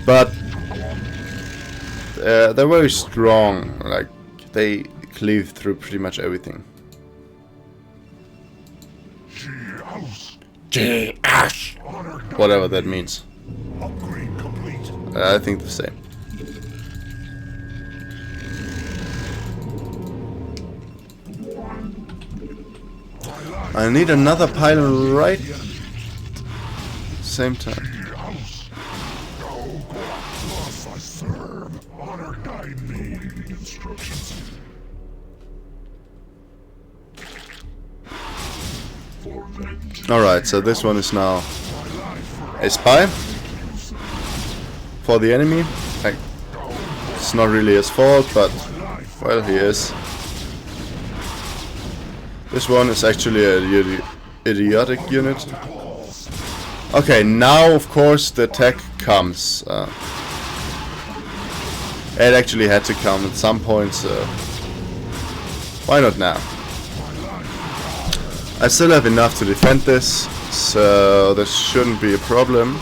but they're very strong. Like they cleave through pretty much everything. Whatever that means. Upgrade complete. I think the same. I need another pylon right same time. Alright, so this one is now a spy for the enemy. Like, it's not really his fault, but well, he is. This one is actually a idiotic unit. Okay, now of course the attack comes. It actually had to come at some point, so why not now? I still have enough to defend this, so this shouldn't be a problem.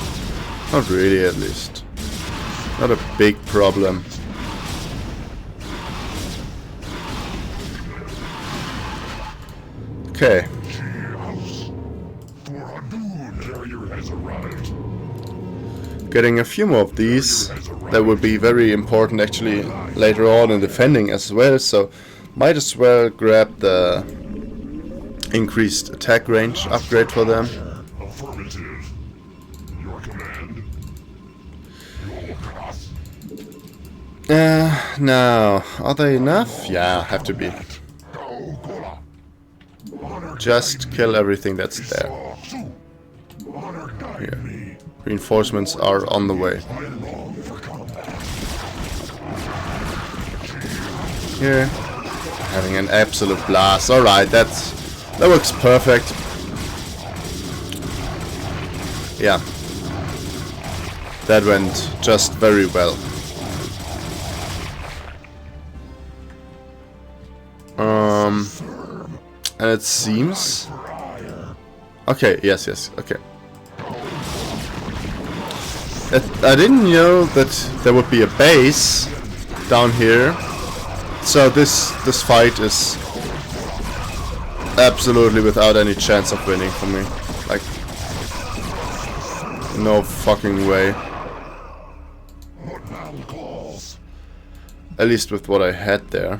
Not really, at least. Not a big problem. Okay. Getting a few more of these, that would be very important actually later on in defending as well, so might as well grab the increased attack range upgrade for them. Affirmative. Your command. Now, are they enough? Yeah, have to be. Just kill everything that's there. Here. Reinforcements are on the way. Here. Having an absolute blast. Alright, that works perfect. Yeah. That went just very well. And it seems... Okay, yes, okay. I didn't know that there would be a base down here. So this fight is absolutely without any chance of winning for me. Like, no fucking way. At least with what I had there.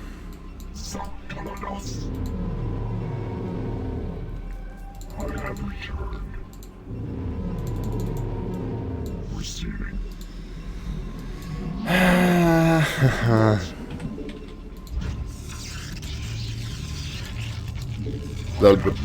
Well, good.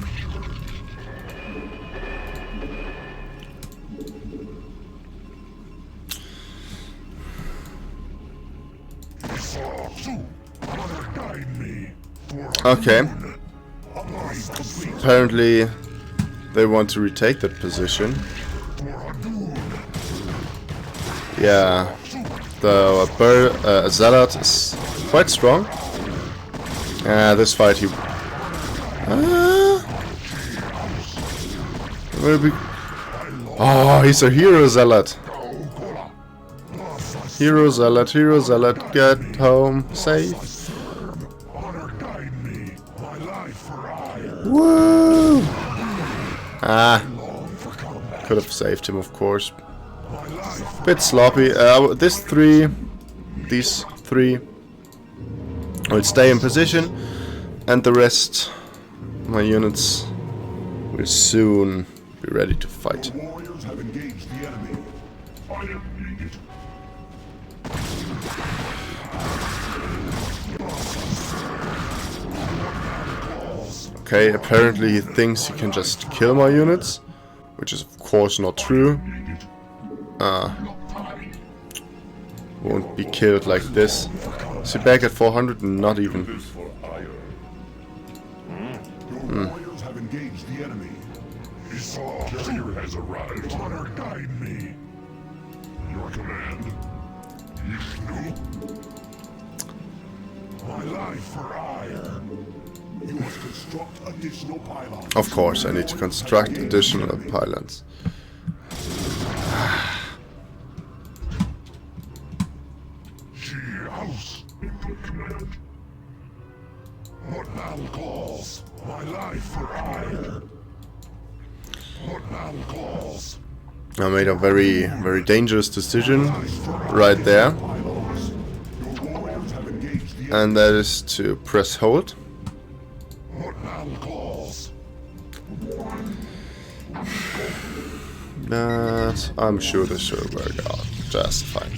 Okay. Apparently they want to retake that position. Yeah, the Zealot is quite strong. This fight he will be. Oh, he's a hero zealot. Hero zealot, hero zealot, get home safe. Woo! Could have saved him, of course. Bit sloppy. These three will stay in position, and the rest, my units, will soon be ready to fight. Warriors have engaged the enemy. I am needed. Okay, apparently he thinks he can just kill my units, which is of course not true. Won't be killed like this. Is he back at 400? Not even. This for ire. Your warriors have engaged the enemy. Esau, carrier has arrived. Honor guide me. Your command. Ishnu. My life for ire. You must construct additional pylons. Of course, I need to construct additional pylons. House. Command. What battle calls? My life for ire. What battle calls? I made a very, very dangerous decision right there, and that is to press hold. What battle calls? But I'm sure this will work out just fine.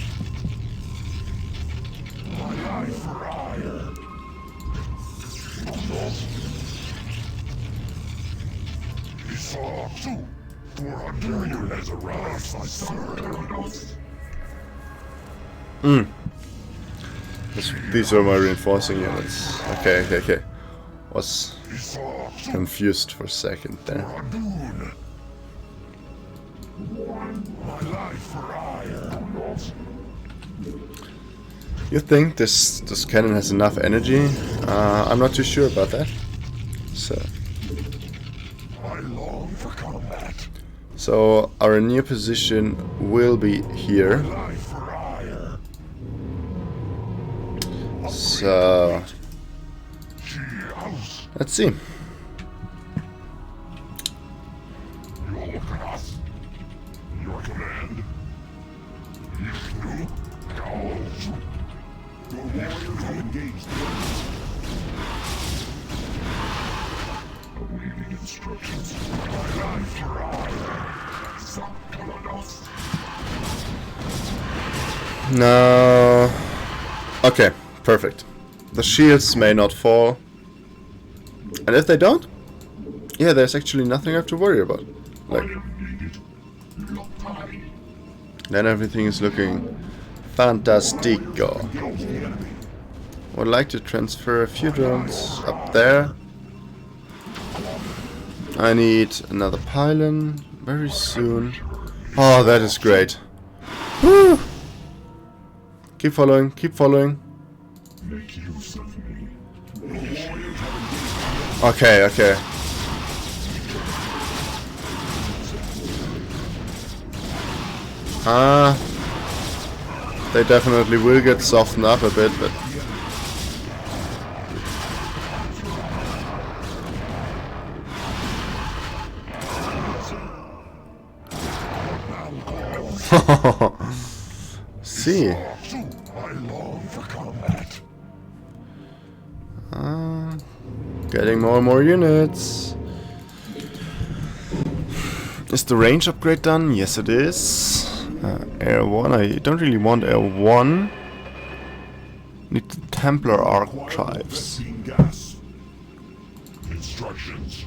My life for ire. Esau 2. 400 carrier has arrived. These are my reinforcing units. Okay. Was Esau 2. confused for a second there. Adun. My life for ire. You think this cannon has enough energy? I'm not too sure about that. I long for combat. So our new position will be here. Life for ire. So House. let's see. Your command. Ishnu. Cows. Your warriors have engaged the enemy. Awaiting instructions. My life for ire. No. Okay, perfect. The shields may not fall. And if they don't, yeah, there's actually nothing I have to worry about. Like, then everything is looking fantastico. Would like to transfer a few drones up there. I need another pylon very soon. Oh, that is great. Woo! Keep following, keep following. Make use of me. Okay. They definitely will get softened up a bit, but see. I long for combat. Getting more and more units. Is the range upgrade done? Yes, it is. Air 1. I don't really want Air 1. Need the Templar archives. Gas. Instructions.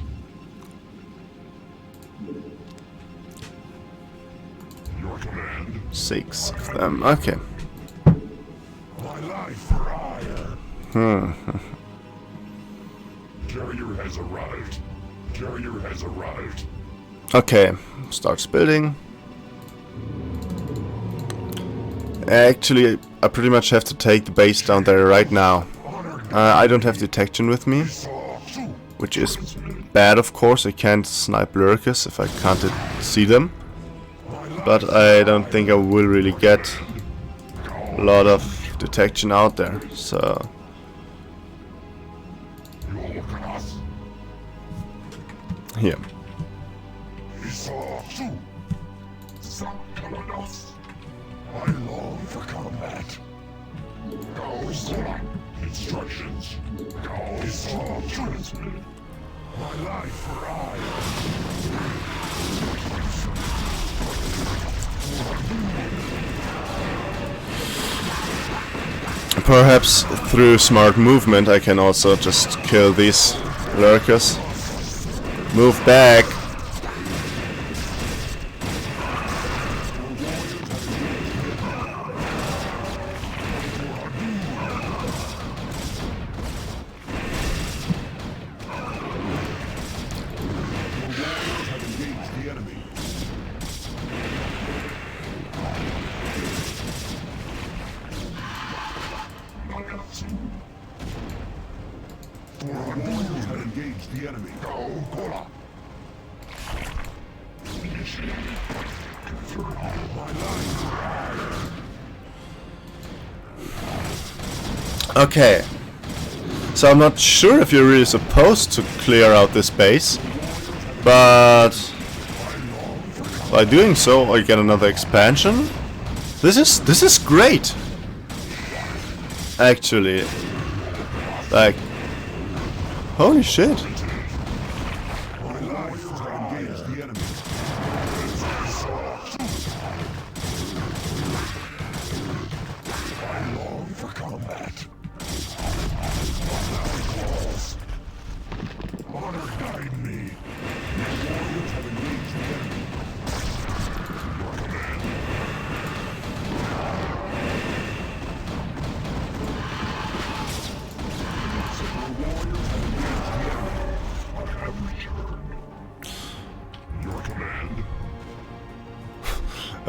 Your command. 6 of them. Okay. My life for ire. Carrier has arrived. Carrier has arrived. Okay, starts building. Actually, I pretty much have to take the base down there right now. I don't have detection with me, which is bad, of course. I can't snipe lurkers if I can't see them. But I don't think I will really get a lot of detection out there, so... Here. I long for combat. Instructions. Transmitted. My life for Perhaps through smart movement I can also just kill these lurkers. Move back. the enemy. Okay. So I'm not sure if you're really supposed to clear out this base, but by doing so I get another expansion. This is great. Actually. Like, holy shit.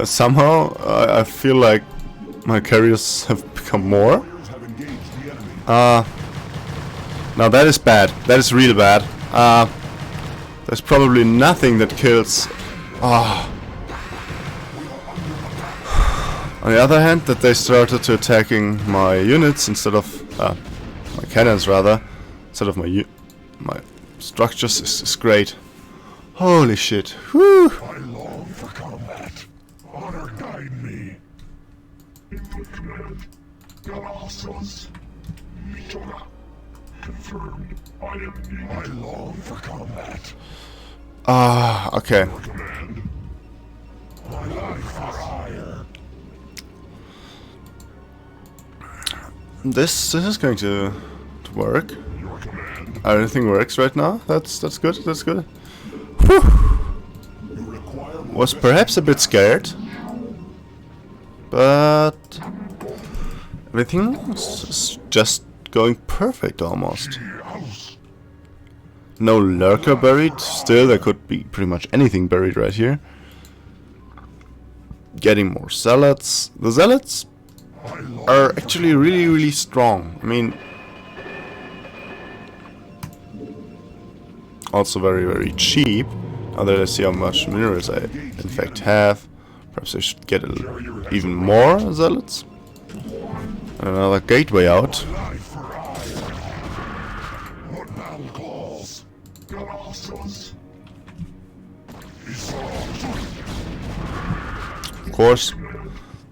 Somehow I feel like my carriers have become more. Now that is bad. That is real bad. There's probably nothing that kills. On the other hand, that they started to attacking my units instead of my cannons rather, instead of my structures is great. Holy shit! Whew. I long for combat. Honor guide me. Input command. Galactus. Mitora. Confirmed. I long for combat. Okay. Command. My life for hire. This is going to work. Your command. Everything works right now. That's good. That's good. Whew. Was perhaps a bit scared, but everything is just going perfect almost. No lurker buried. Still, there could be pretty much anything buried right here. Getting more zealots. The zealots are actually really strong. I mean, also very cheap. Now that I see how much minerals I in fact have, perhaps I should get even more zealots. And another gateway out. Of course,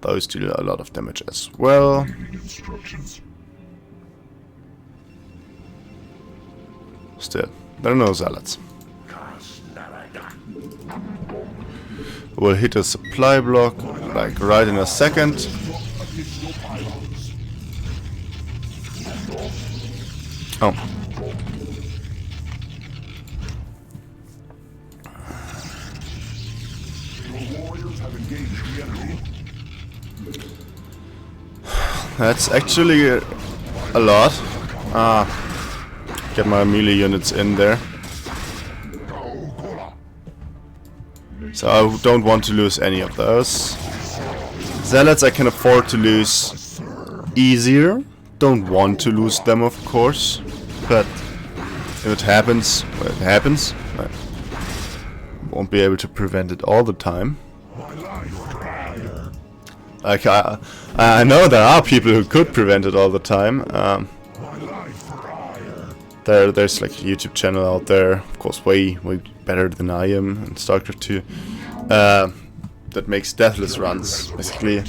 those deal a lot of damage as well. Still, there are no zealots. We'll hit a supply block, like right in a second. Oh. That's actually a lot. Get my melee units in there. So I don't want to lose any of those. Zealots I can afford to lose easier. Don't want to lose them, of course. But if it happens, well, it happens. I won't be able to prevent it all the time. Like, I know there are people who could prevent it all the time. There's like a YouTube channel out there, of course, way better than I am in Starcraft 2, that makes deathless runs, basically.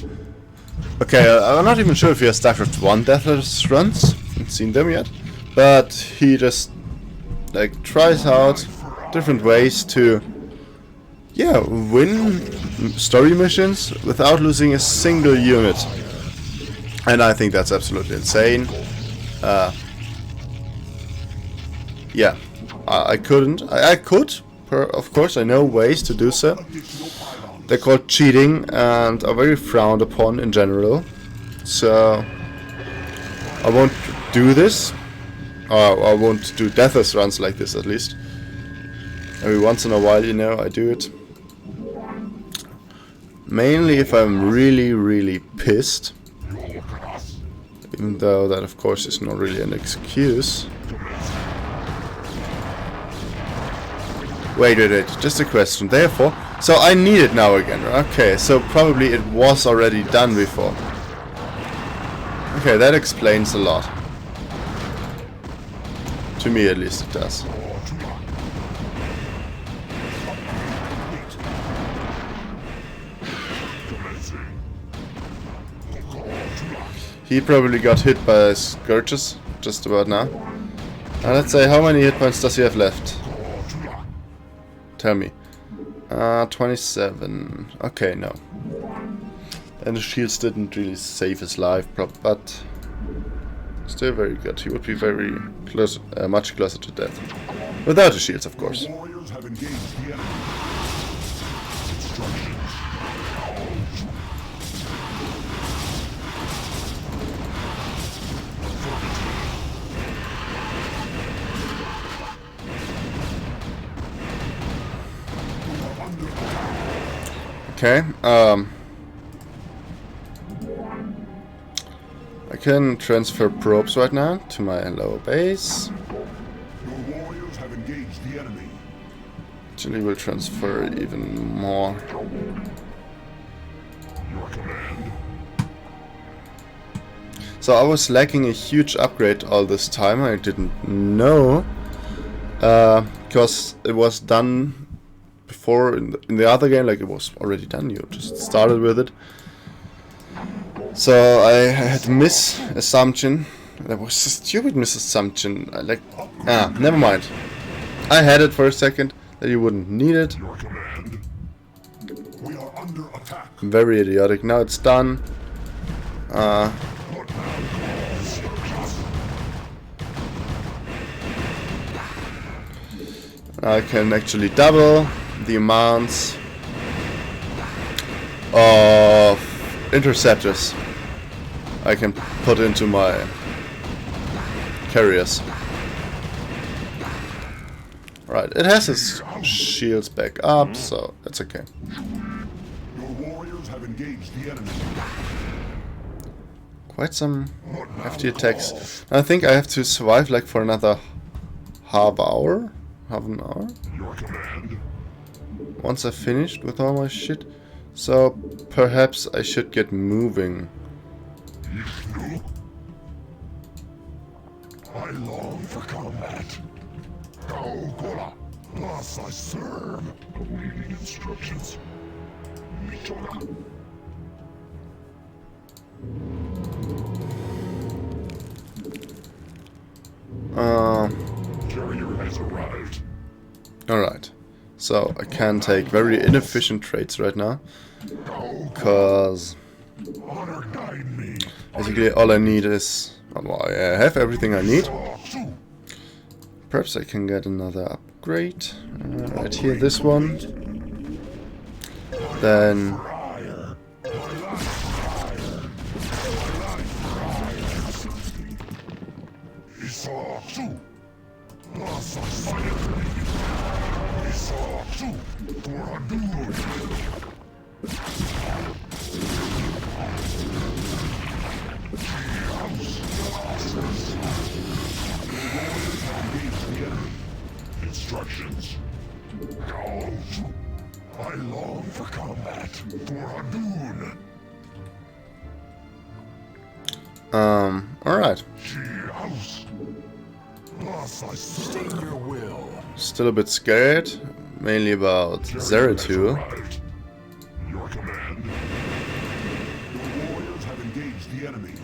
Okay, I'm not even sure if he has Starcraft 1 deathless runs. I haven't seen them yet, but he just like tries out different ways to, yeah, win story missions without losing a single unit, and I think that's absolutely insane. Yeah, I couldn't. I could, of course. I know ways to do so. They're called cheating and are very frowned upon in general. So I won't do this. I won't do deathless runs like this, at least. Every once in a while, you know, I do it. Mainly if I'm really, really pissed. Even though that, of course, is not really an excuse. Wait, just a question. Therefore, so I need it now again. Okay, so probably it was already done before. Okay, that explains a lot. To me, at least, it does. He probably got hit by scourges just about now. And let's say, how many hit points does he have left? Tell me. 27. Okay, no. And the shields didn't really save his life, but still very good. He would be very close, much closer to death. Without the shields, of course. Warriors have engaged the enemy. Instructions. Okay, I can transfer probes right now to my lower base. Your warriors have engaged the enemy. Actually, we'll transfer even more. Your command. So I was lacking a huge upgrade all this time. I didn't know, because it was done before in the other game. Like, it was already done. You just started with it. So I had misassumption. That was a stupid misassumption. Never mind. I had it for a second that you wouldn't need it. Your command. We are under attack. Very idiotic. Now it's done. I can actually double the amounts of interceptors I can put into my carriers. Right, it has its shields back up, so that's okay. Your warriors have engaged the enemy. Quite some hefty attacks. I think I have to survive like for another half an hour. Your command. Once I've finished with all my shit. So perhaps I should get moving. I long for combat. Kaokola, thus I serve. Awaiting instructions. Mitoga. Carrier has arrived. Alright. So I can take very inefficient trades right now. Because Honor guide me. basically all I need is... well, I have everything I need. Perhaps I can get another upgrade. Right here, this one. Then... instructions. I long for combat, for Adun. Alright. State your will. Still a bit scared, mainly about Zeratul. Your command. Your warriors have engaged the enemy.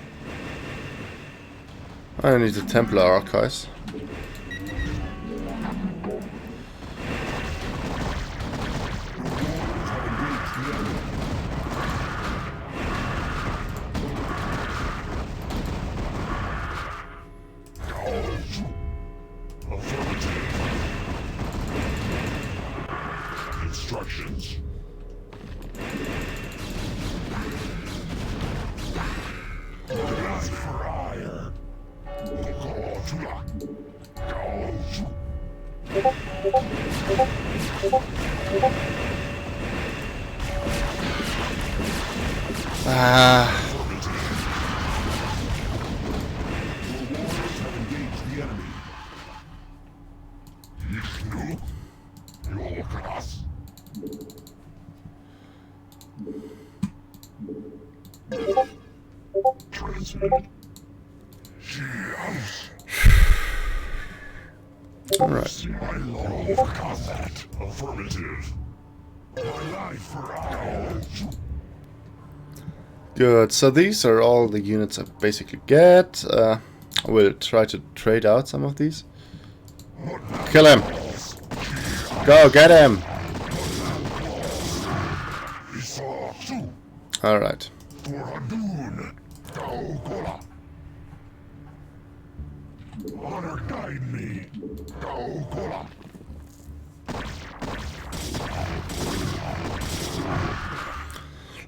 I need the Templar Archives. Instructions. Rise for hire. Ah. Alright. I long for combat. Affirmative. My life for hire. Good, so these are all the units I basically get. I will try to trade out some of these. Kill him! Go, get him! Alright. Honor guide me.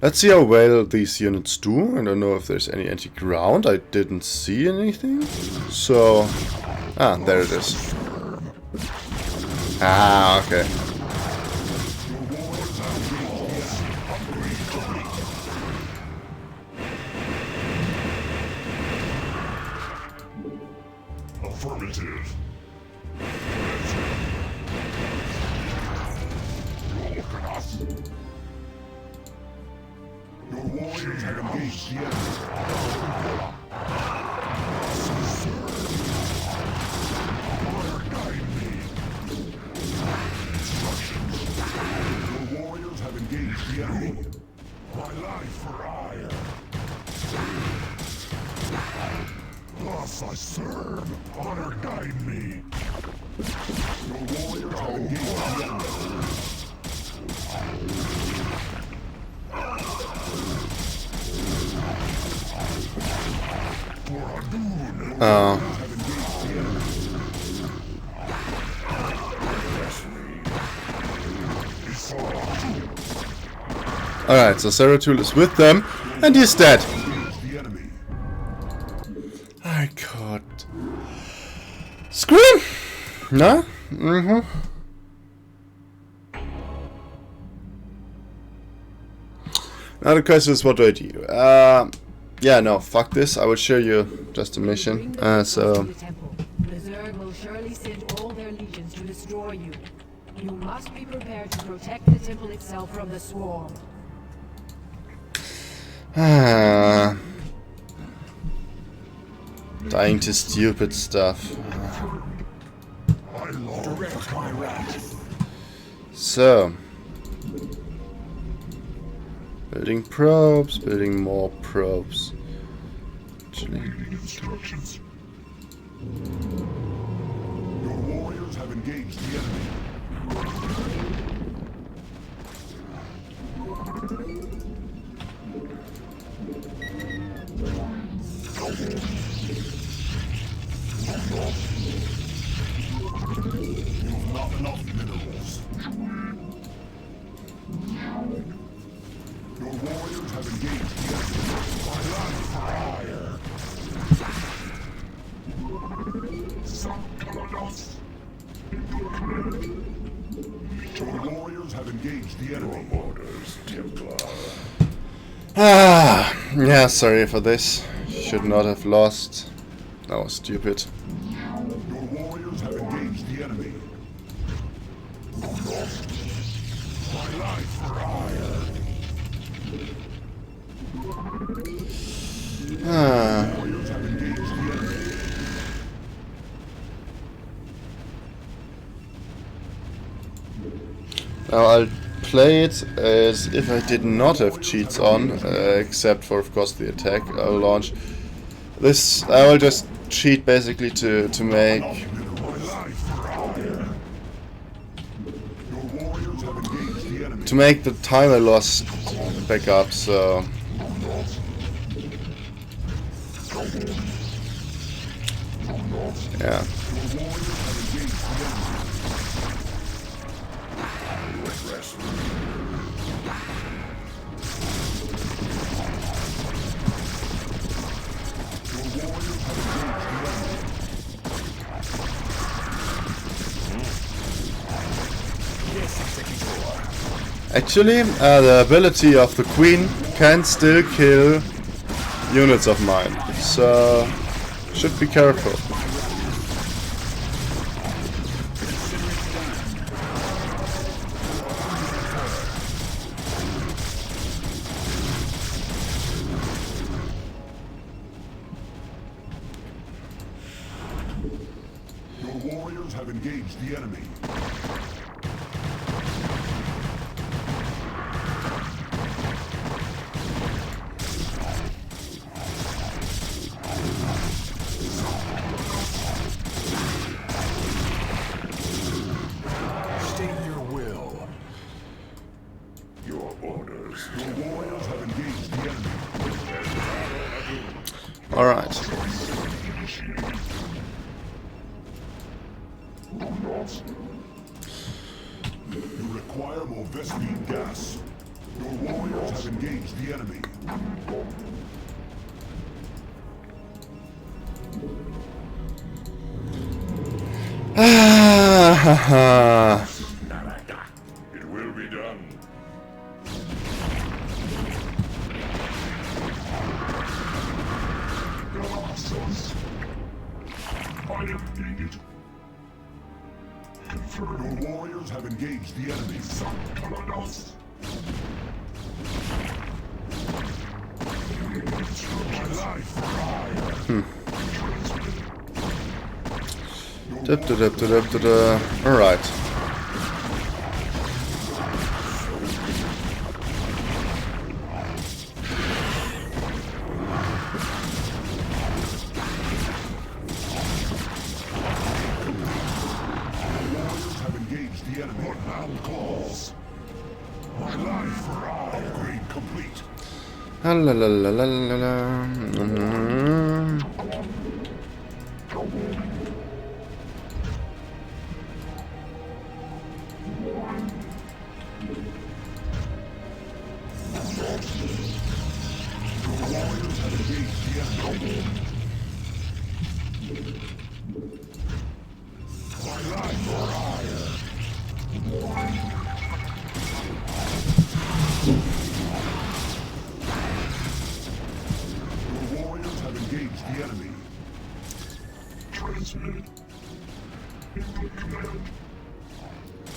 Let's see how well these units do. I don't know if there's any anti-ground. I didn't see anything. So... Ah, there it is. Ah, okay. Affirmative. Your warriors have engaged the enemy. Honor guide me. Instructions. Your warriors have engaged the enemy. My life for hire. Thus I serve. Honor guide me. Your warriors have engaged the enemy. Alright, so Zeratul is with them, and he's dead. I could scream. No? Mm-hmm. Now the question is, what do I do? Yeah, no, fuck this. I will show you just a mission. So Blizzard will surely send all their legions to destroy you. You must be prepared to protect the temple itself from the swarm. Dying to stupid stuff. Direct my wrath. So building probes, building more probes. Actually, Instructions. Your warriors have engaged the enemy. You've not enough minerals. Your warriors have engaged the enemy. My life for hire. Your warriors have engaged the enemy. Your orders, Templar. yeah, sorry for this. Should not have lost. That was stupid. Your warriors have engaged the enemy. Now I'll play it as if I did not have cheats on, except for of course the attack I'll launch. This I will just cheat basically to make the time I lost back up. So yeah. Actually, the ability of the Queen can still kill units of mine, so should be careful. Your warriors have engaged the enemy. Alright. You require more Vespine gas. Your warriors have engaged the enemy. It will be done. I am needed. Confirm. Your warriors have engaged the enemy. Alright. La la la la la la.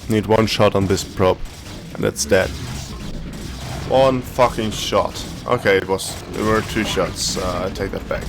Need one shot on this probe, and it's dead. One fucking shot. Okay, there were 2 shots. I take that back.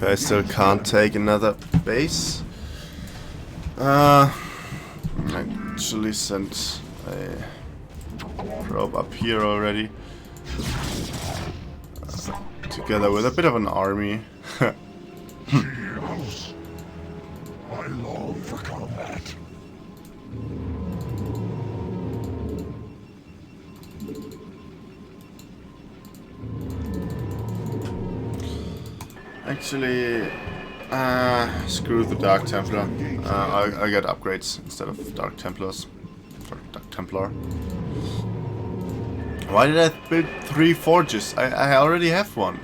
I still can't take another base. Actually sent a probe up here already. Together with a bit of an army. I long for combat. Actually, Screw the Dark Templar. I'll get upgrades instead of Dark Templars. Or Dark Templar. Why did I build 3 forges? I already have one.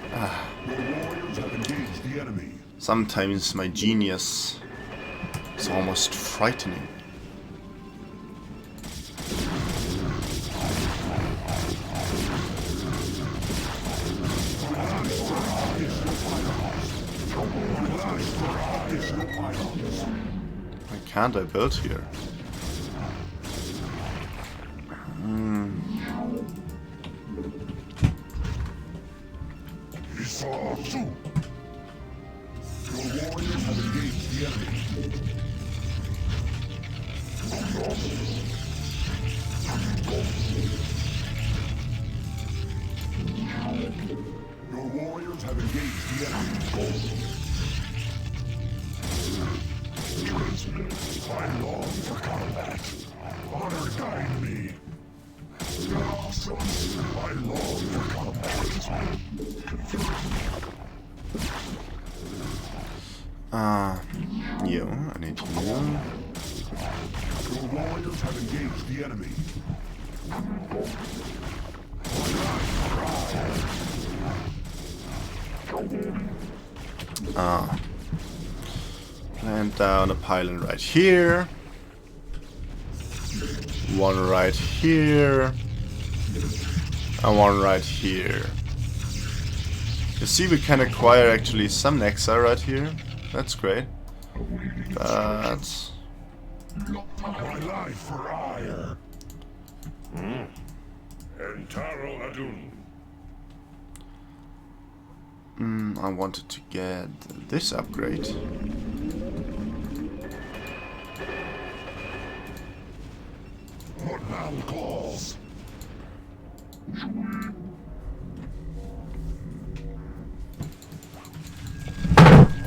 Sometimes my genius is almost frightening. Why can't I build here? Your warriors have engaged the enemy. I long for combat. Honor guide me. I long for combat. You. I need you. Your warriors have engaged the enemy. Plant down a pylon right here. One right here. And one right here. You see, we can acquire actually some Nexa right here. That's great. But My life for ire. Entaro Adun. I wanted to get this upgrade. What now calls?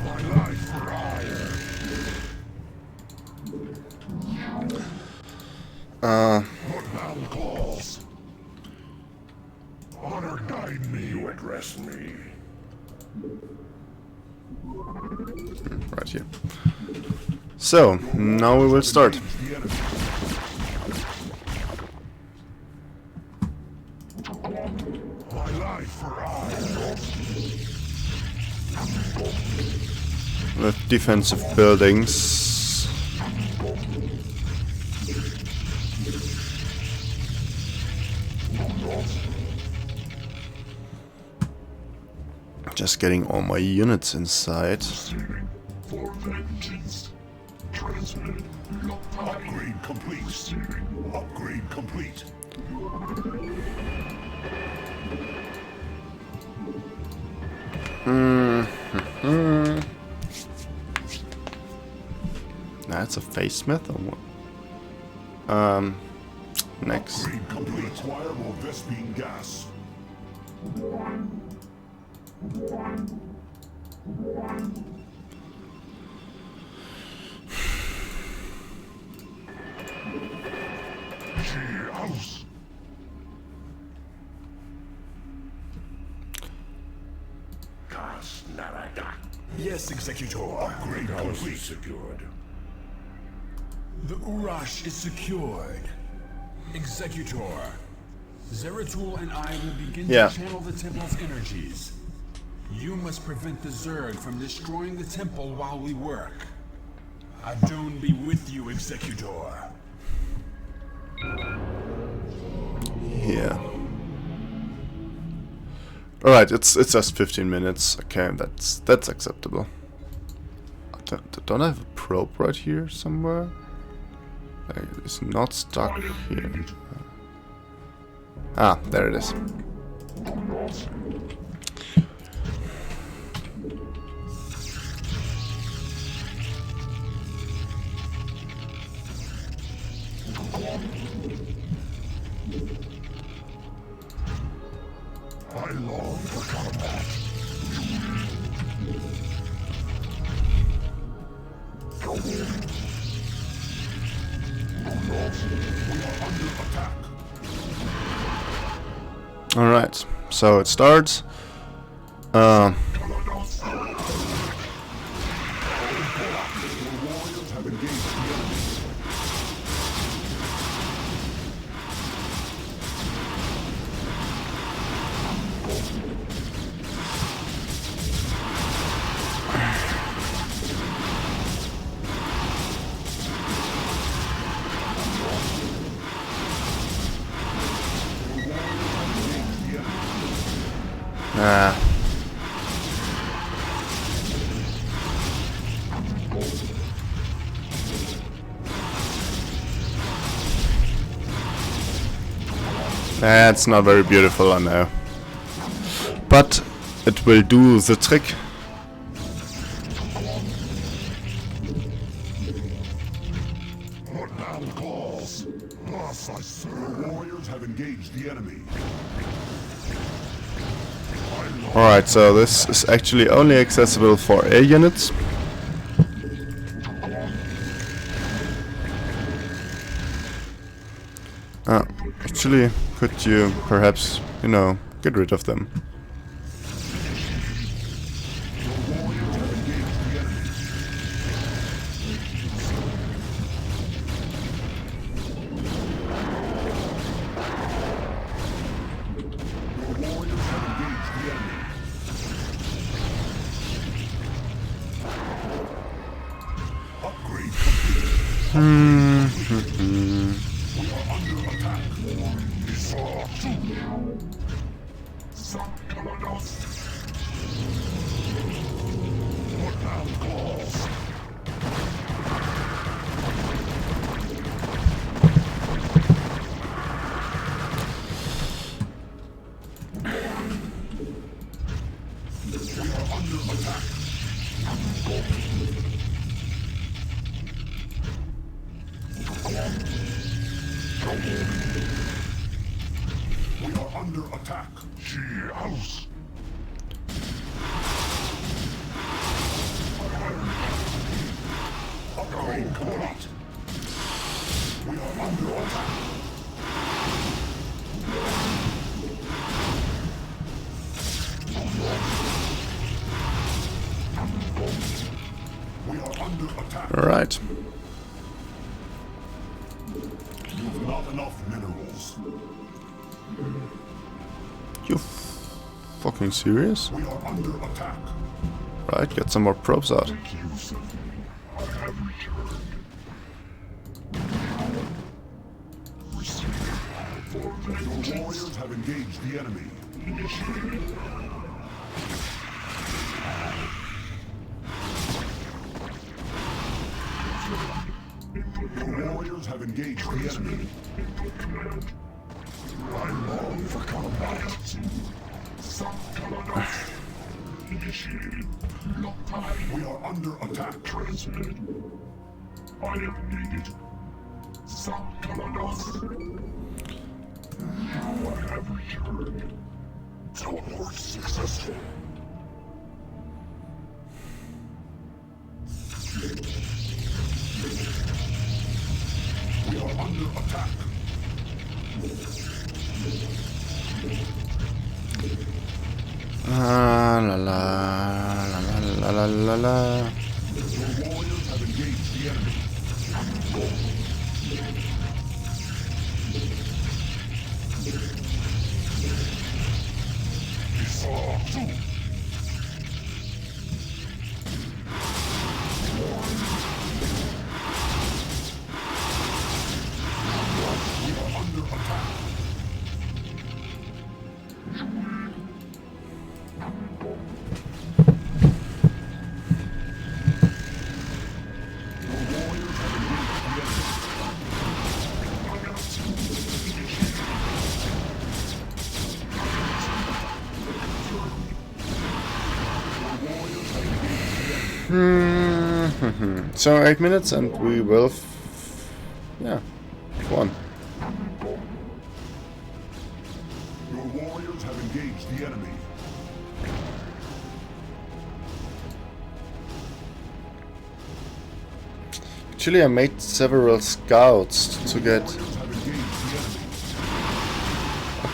My life for ire. What now calls? Honor guide me. You address me. Right here. So, now we will start. The enemy. My life for ire. With defensive buildings. Just getting all my units inside. For vengeance. Transmitted. Upgrade complete. Upgrade complete. That's a face smith or what? Next. Upgrade complete. Acquire more Vespine gas. House. Yes, Executor. Upgrade complete. Secured. The Urash is secured. Executor. Zeratul and I will begin to channel the temple's energies. You must prevent the Zerg from destroying the temple while we work. Adun be with you, Executor. Yeah. Alright, it's just 15 minutes. Okay, that's acceptable. Don't I have a probe right here somewhere? It's not stuck here. Ah, there it is. I long for combat. Alright, so it starts. Ah. That's not very beautiful, I know. But it will do the trick. What now calls? Thus I say. The warriors have engaged the enemy. Alright, so this is actually only accessible for air units. Actually, could you perhaps, you know, get rid of them? We are under attack. She house. Upgrade complete. We are under attack. We are under attack. All right. You've not enough minerals. You fucking serious? We are under attack. Right, get some more probes out. I have returned. The warriors have engaged the enemy. The warriors have engaged the enemy. I long for combat. Initiated. We are under attack. Transmitted. I am needed. Now I have returned. Teleport successful. We are under attack. La la la la la la la. Your warriors have engaged the enemy. We are under attack. So 8 minutes and we will, yeah, won. Your warriors have engaged the enemy. Actually, I made several scouts to get. Warriors have engaged the enemy.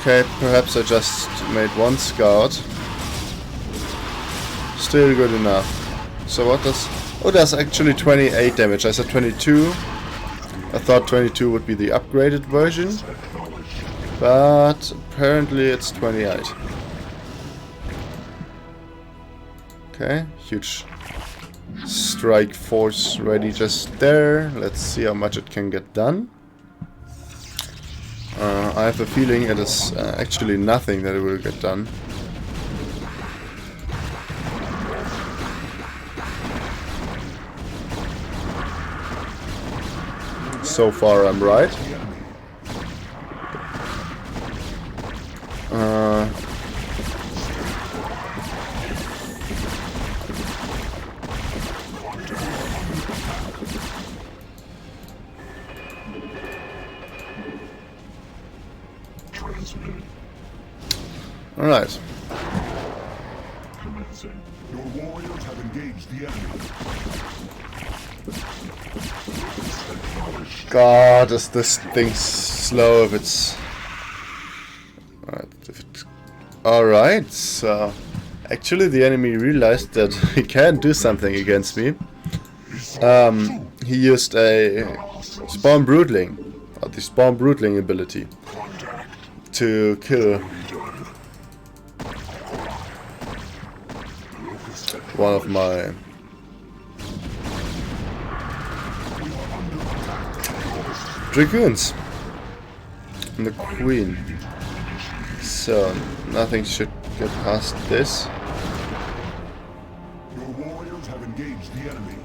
Okay, perhaps I just made one scout. Still good enough. So what does... Oh, that's actually 28 damage. I said 22. I thought 22 would be the upgraded version. But apparently it's 28. Okay, huge strike force ready just there. Let's see how much it can get done. I have a feeling it is actually nothing that it will get done. So far I'm right. Alright. Your warriors have engaged the enemy. God, is this thing slow if it's... Alright, so... Actually the enemy realized that he can do something against me. He used a spawn broodling, or the spawn broodling ability, to kill one of my dragoons and the queen. So nothing should get past this. Your warriors have engaged the enemy.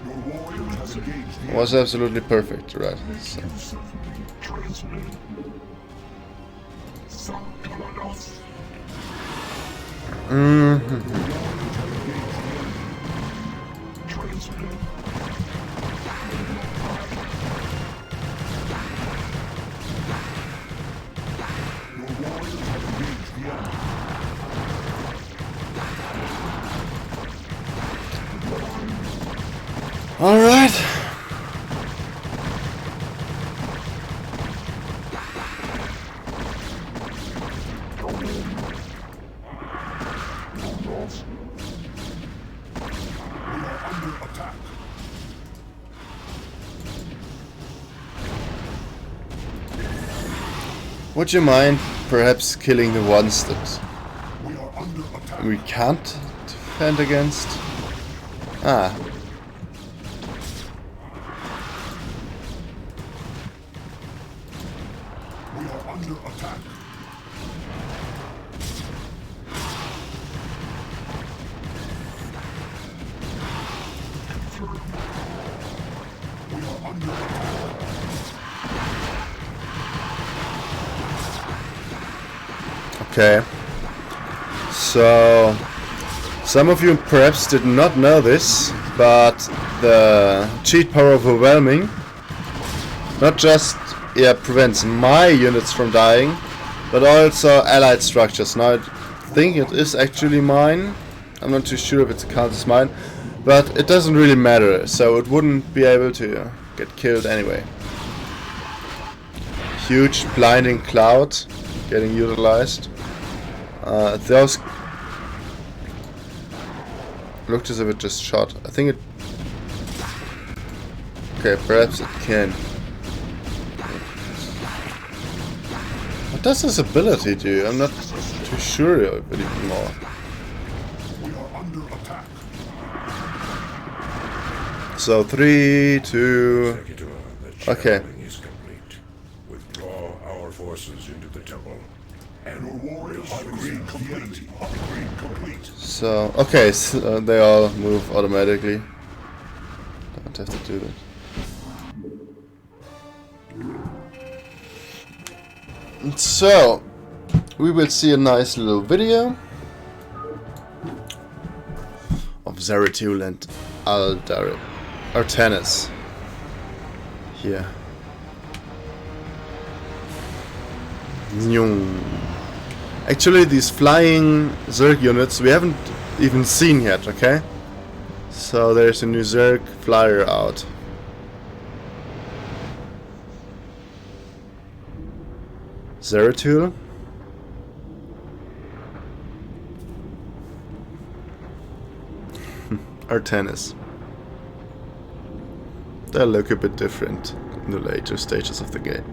Your warriors have engaged the It was absolutely perfect, right? So. All right. Would you mind perhaps killing the ones that we can't defend against? Ah. We are under attack. We are under attack. Okay. So some of you perhaps did not know this, but the cheat power of overwhelming not just prevents my units from dying, but also allied structures. Now I think it is actually mine. I'm not too sure if it counts as mine, but it doesn't really matter, so it wouldn't be able to get killed anyway. Huge blinding cloud getting utilized. Those looked as if it just shot. I think it... Okay, perhaps it can. What does this ability do? I'm not too sure of it anymore. We are under attack. So 3, 2... Executor, the Okay. channeling is complete. Withdraw our forces into the temple. And your warriors have agreed complete. Upgrade complete. So, okay, so they all move automatically. Don't have to do that. So, we will see a nice little video of Zeratul and Artanis here. Actually, these flying Zerg units we haven't even seen yet, okay? So there's a new Zerg flyer out. Zeratul. Artanis. They look a bit different in the later stages of the game.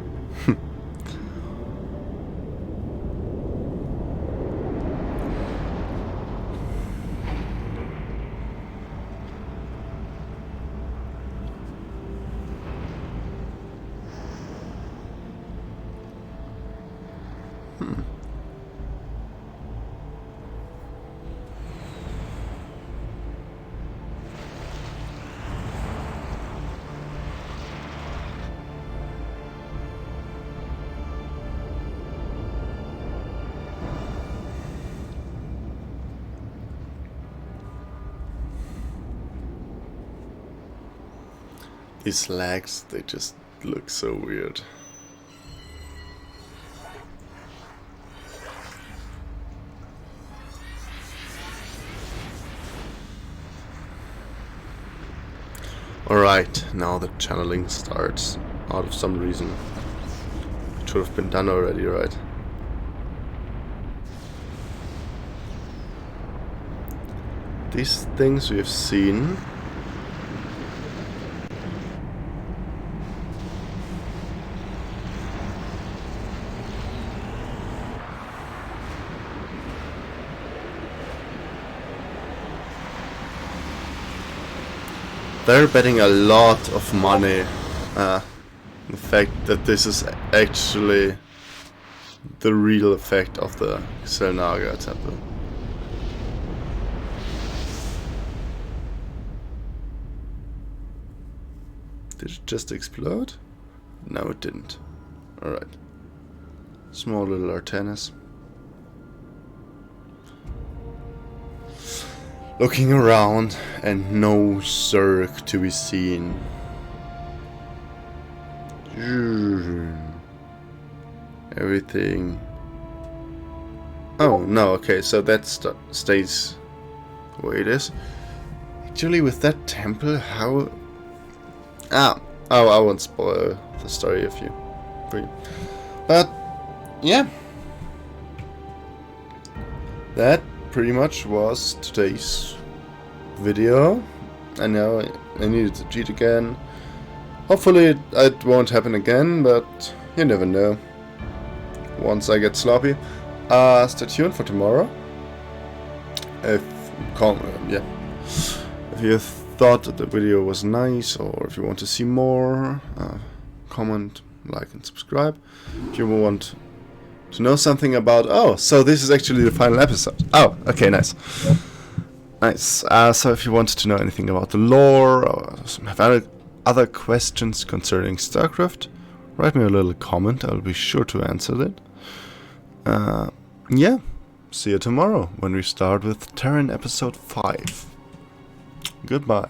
These legs, they just look so weird. Alright, now the channeling starts. Out of some reason. It should have been done already, right? These things we have seen. They're betting a lot of money. The fact that this is actually the real effect of the Xel'Naga temple. Did it just explode? No, it didn't. Alright. Small little Artanis. Looking around and no Zerg to be seen. Everything. Oh no, okay, so that stays the way it is. Actually, with that temple, how... Oh, I won't spoil the story for you. But, yeah. That pretty much was today's video. I know I needed to cheat again. Hopefully it won't happen again, but you never know. Once I get sloppy. Stay tuned for tomorrow. If you thought that the video was nice, or if you want to see more, comment, like and subscribe. If you want to know something about, oh, so this is actually the final episode. Oh, okay, nice. Nice. So if you wanted to know anything about the lore, or have other questions concerning Starcraft, write me a little comment. I'll be sure to answer it. Yeah. See you tomorrow when we start with Terran episode 5. Goodbye.